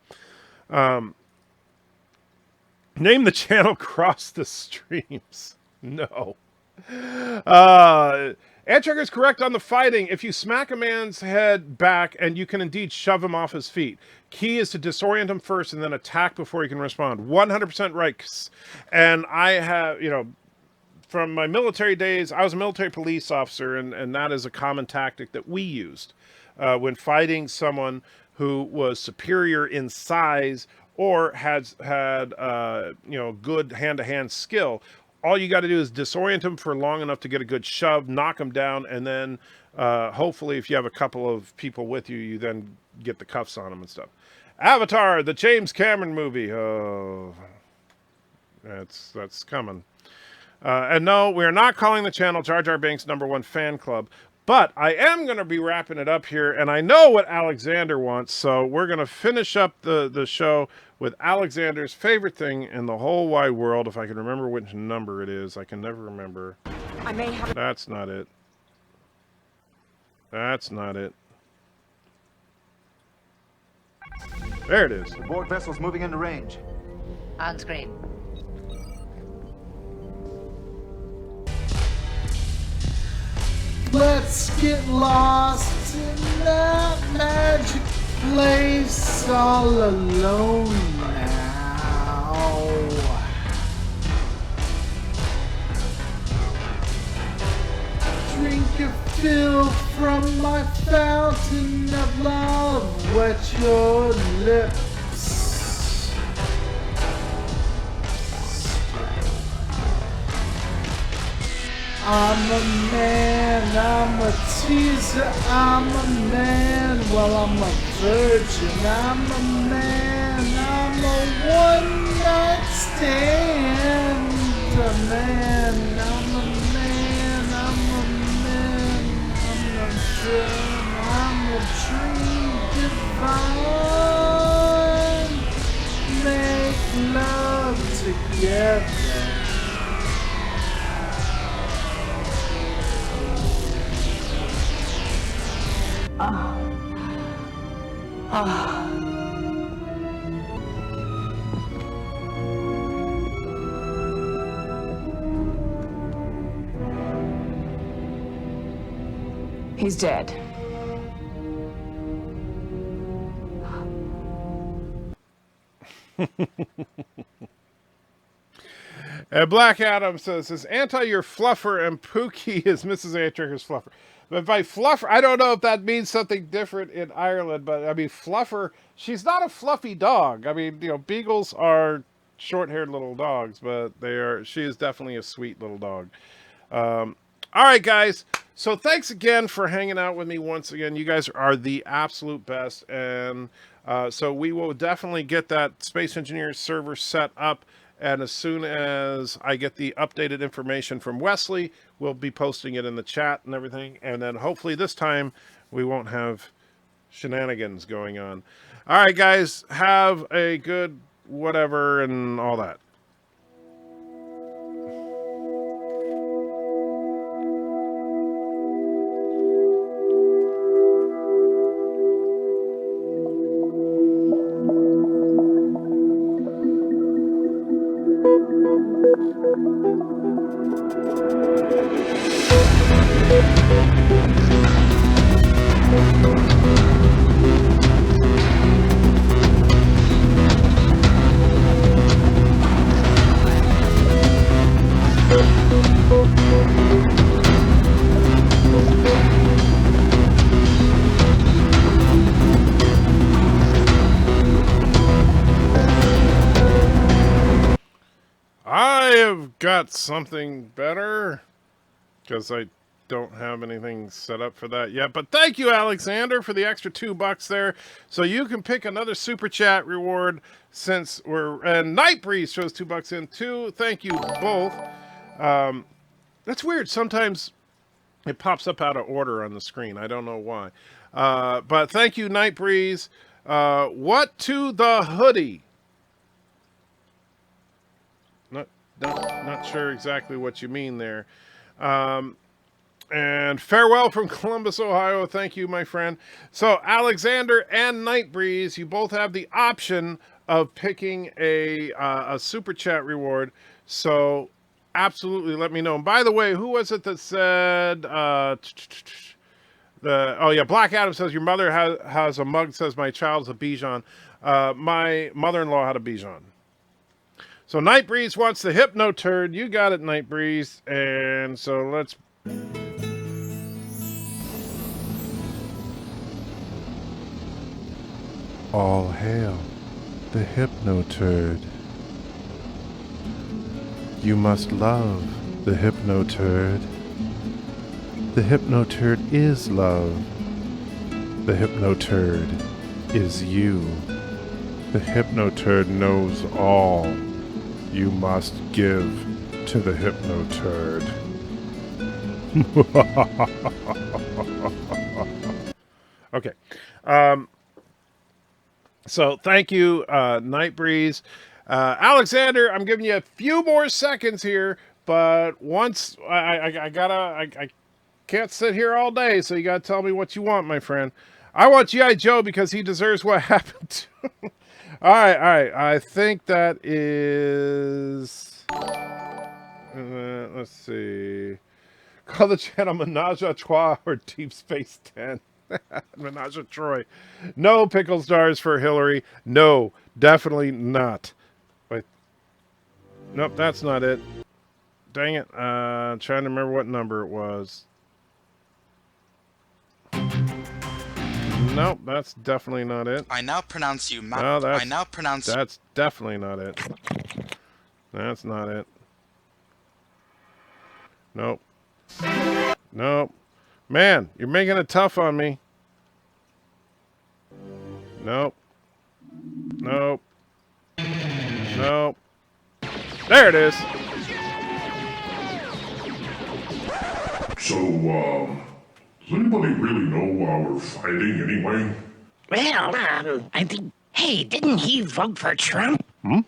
Name the channel Cross the Streams. No. Antrigger is correct on the fighting. If you smack a man's head back, and you can indeed shove him off his feet. Key is to disorient him first and then attack before he can respond. 100% right. And I have, from my military days, I was a military police officer, and that is a common tactic that we used when fighting someone who was superior in size or had good hand-to-hand skill. All you got to do is disorient him for long enough to get a good shove, knock him down, and then hopefully if you have a couple of people with you, you then get the cuffs on him and stuff. Avatar, the James Cameron movie. Oh, that's coming. And no, we're not calling the channel Jar Jar Binks #1 fan club, but I am going to be wrapping it up here, and I know what Alexander wants, so we're going to finish up the show with Alexander's favorite thing in the whole wide world. If I can remember which number it is, I can never remember. I may have. That's not it. That's not it. There it is. The board vessel's moving into range. On screen. Let's get lost in that magic place all alone now. Drink your fill from my fountain of love, wet your lips. I'm a man, I'm a teaser, I'm a man, well I'm a virgin, I'm a man, I'm a one-night stand, a man, I'm a man, I'm a man, I'm a dream, I'm a dream divine, make love together. He's dead. Black Adam says anti your fluffer and Pookie is Mrs. Antricker's fluffer. But by fluffer, I don't know if that means something different in Ireland, but I mean fluffer, she's not a fluffy dog. I mean, you know, beagles are short-haired little dogs, but she is definitely a sweet little dog. All right, guys. So thanks again for hanging out with me once again. You guys are the absolute best. And so we will definitely get that Space Engineers server set up. And as soon as I get the updated information from Wesley, we'll be posting it in the chat and everything. And then hopefully this time we won't have shenanigans going on. All right, guys. Have a good whatever and all that. I have got something better because I don't have anything set up for that yet. But thank you, Alexander, for the extra $2 there. So you can pick another super chat reward since and Night Breeze shows $2 in too. Thank you both. That's weird. Sometimes it pops up out of order on the screen. I don't know why. But thank you, Night Breeze. What to the hoodie? Not sure exactly what you mean there. And farewell from Columbus, Ohio. Thank you, my friend. So Alexander and Night Breeze, you both have the option of picking a super chat reward. So absolutely let me know. And by the way, who was it that said Black Adam says your mother has a mug that says my child's a Bichon. My mother-in-law had a Bichon. So Night Breeze wants the Hypno Turd. You got it, Night Breeze. And so let's... All hail the Hypno Turd. You must love the Hypno Turd. The Hypno Turd is love. The Hypno Turd is you. The Hypno Turd knows all. You must give to the Hypno Turd. Okay. So thank you, Night Breeze. Alexander, I'm giving you a few more seconds here, but once I can't sit here all day, so you gotta tell me what you want, my friend. I want G.I. Joe because he deserves what happened to him. All right. I think that is... let's see. Call the channel Menage a Trois or Deep Space 10. Menage a Troy. No pickle stars for Hillary. No, definitely not. Wait. Nope, that's not it. Dang it. Trying to remember what number it was. Nope, that's definitely not it. I now pronounce you No, that's, I now pronounce that's definitely not it. That's not it. Nope. Nope. Man, you're making it tough on me. Nope. Nope. Nope. There it is. So, does anybody really know why we're fighting anyway? Well, I think. Hey, didn't he vote for Trump? He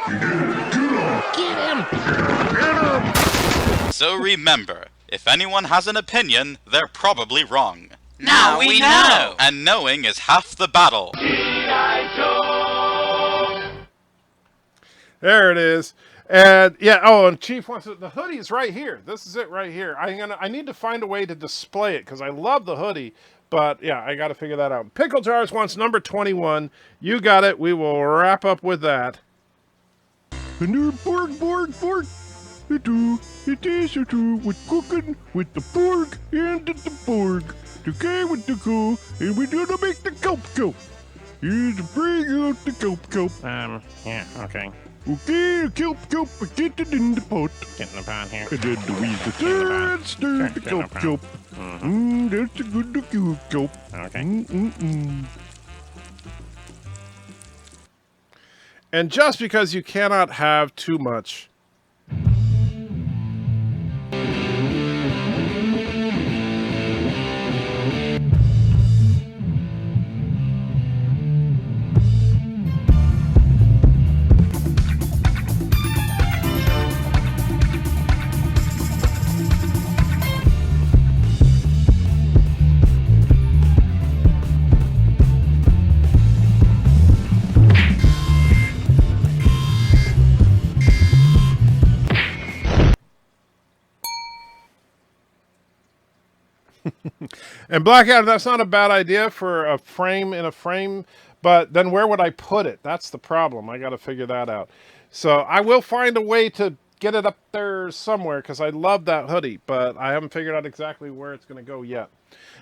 did. Get him! So remember, if anyone has an opinion, they're probably wrong. Now we know! And knowing is half the battle. There it is. And yeah, oh, and Chief wants it. The hoodie's right here. This is it right here. I need to find a way to display it because I love the hoodie. But yeah, I got to figure that out. Pickle Jars wants number 21. You got it. We will wrap up with that. And pork. It is with cooking with the pork and the pork. The guy with the cow, and we're gonna make the cope. Here's the bring out the cope. Yeah, okay. Okay, the cope, get it in the pot. Get in the pot here. And then the stir and stir the cope. That's a good cope. Okay. And just because you cannot have too much. And Black Adam, that's not a bad idea for a frame in a frame, but then where would I put it? That's the problem. I got to figure that out. So I will find a way to get it up there somewhere because I love that hoodie, but I haven't figured out exactly where it's going to go yet.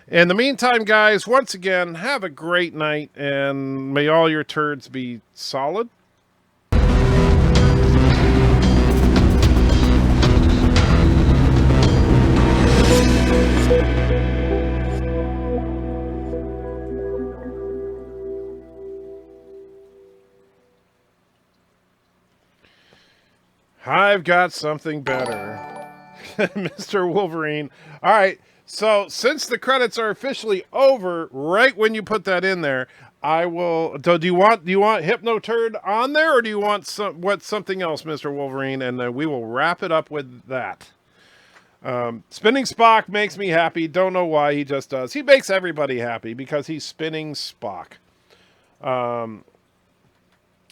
In the meantime, guys, once again, have a great night, and may all your turds be solid. I've got something better. Mr. Wolverine. All right. So since the credits are officially over, right when you put that in there, I will. Do you want HypnoTurd on there, or do you want something else, Mr. Wolverine? And we will wrap it up with that. Spinning Spock makes me happy. Don't know why, he just does. He makes everybody happy because he's spinning Spock. So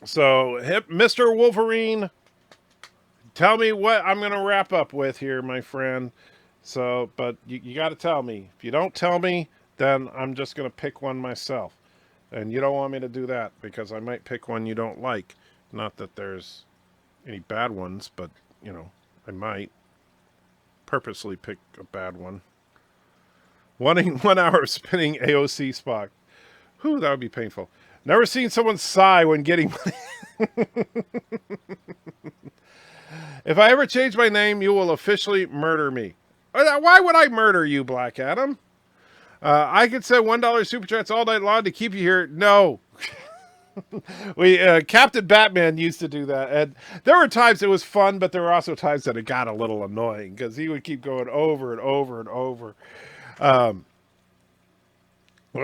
Mr. Wolverine, tell me what I'm going to wrap up with here, my friend. So, but you got to tell me. If you don't tell me, then I'm just going to pick one myself. And you don't want me to do that because I might pick one you don't like. Not that there's any bad ones, but, you know, I might purposely pick a bad one. 1 hour of spinning AOC Spock. Whew, that would be painful. Never seen someone sigh when getting money. If I ever change my name, you will officially murder me. Why would I murder you, Black Adam? I could send $1 super chats all night long to keep you here. No. Captain Batman used to do that. And there were times it was fun, but there were also times that it got a little annoying because he would keep going over and over and over. I'm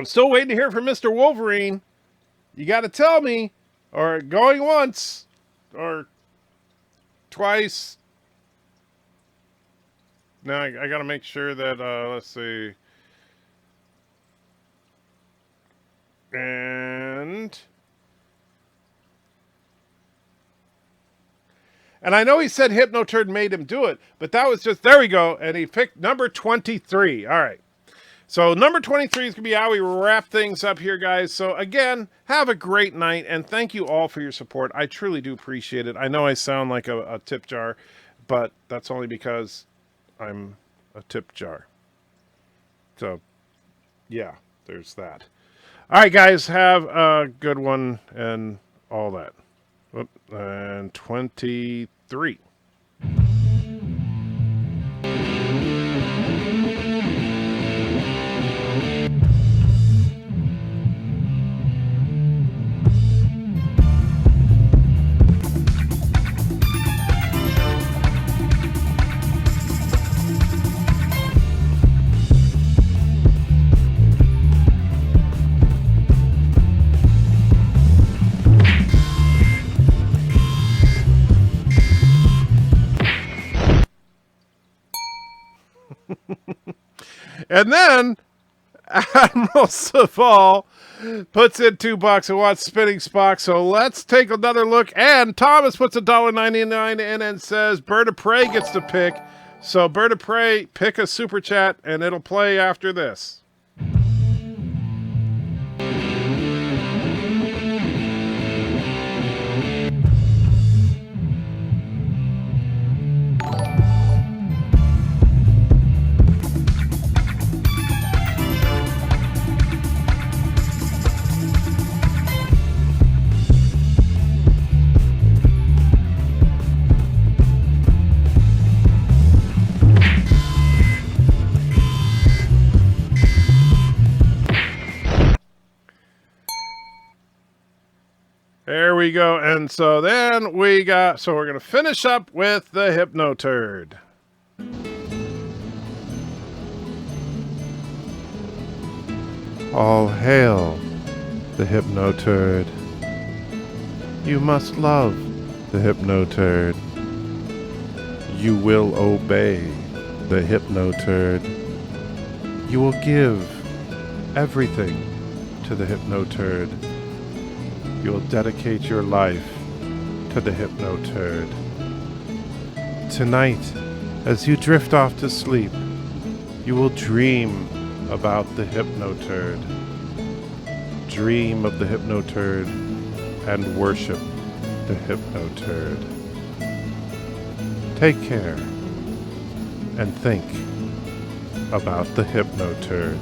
still waiting to hear from Mr. Wolverine. You got to tell me, or going once, or twice. Now I got to make sure that, let's see. And I know he said HypnoTurd made him do it, but that was just, there we go. And he picked number 23. All right. So number 23 is going to be how we wrap things up here, guys. So again, have a great night, and thank you all for your support. I truly do appreciate it. I know I sound like a tip jar, but that's only because I'm a tip jar. So, yeah, there's that. All right, guys, have a good one and all that. And 23. And then Admiral Saval puts in $2 and wants spinning Spock. So let's take another look. And Thomas puts $1.99 in and says Bird of Prey gets to pick. So Bird of Prey, pick a super chat and it'll play after this. There we go. And so then we're going to finish up with the Hypno Turd. All hail the Hypno Turd. You must love the Hypno Turd. You will obey the Hypno Turd. You will give everything to the Hypno Turd. You will dedicate your life to the Hypno Turd. Tonight, as you drift off to sleep, you will dream about the Hypno Turd. Dream of the Hypno Turd and worship the Hypno Turd. Take care and think about the Hypno Turd.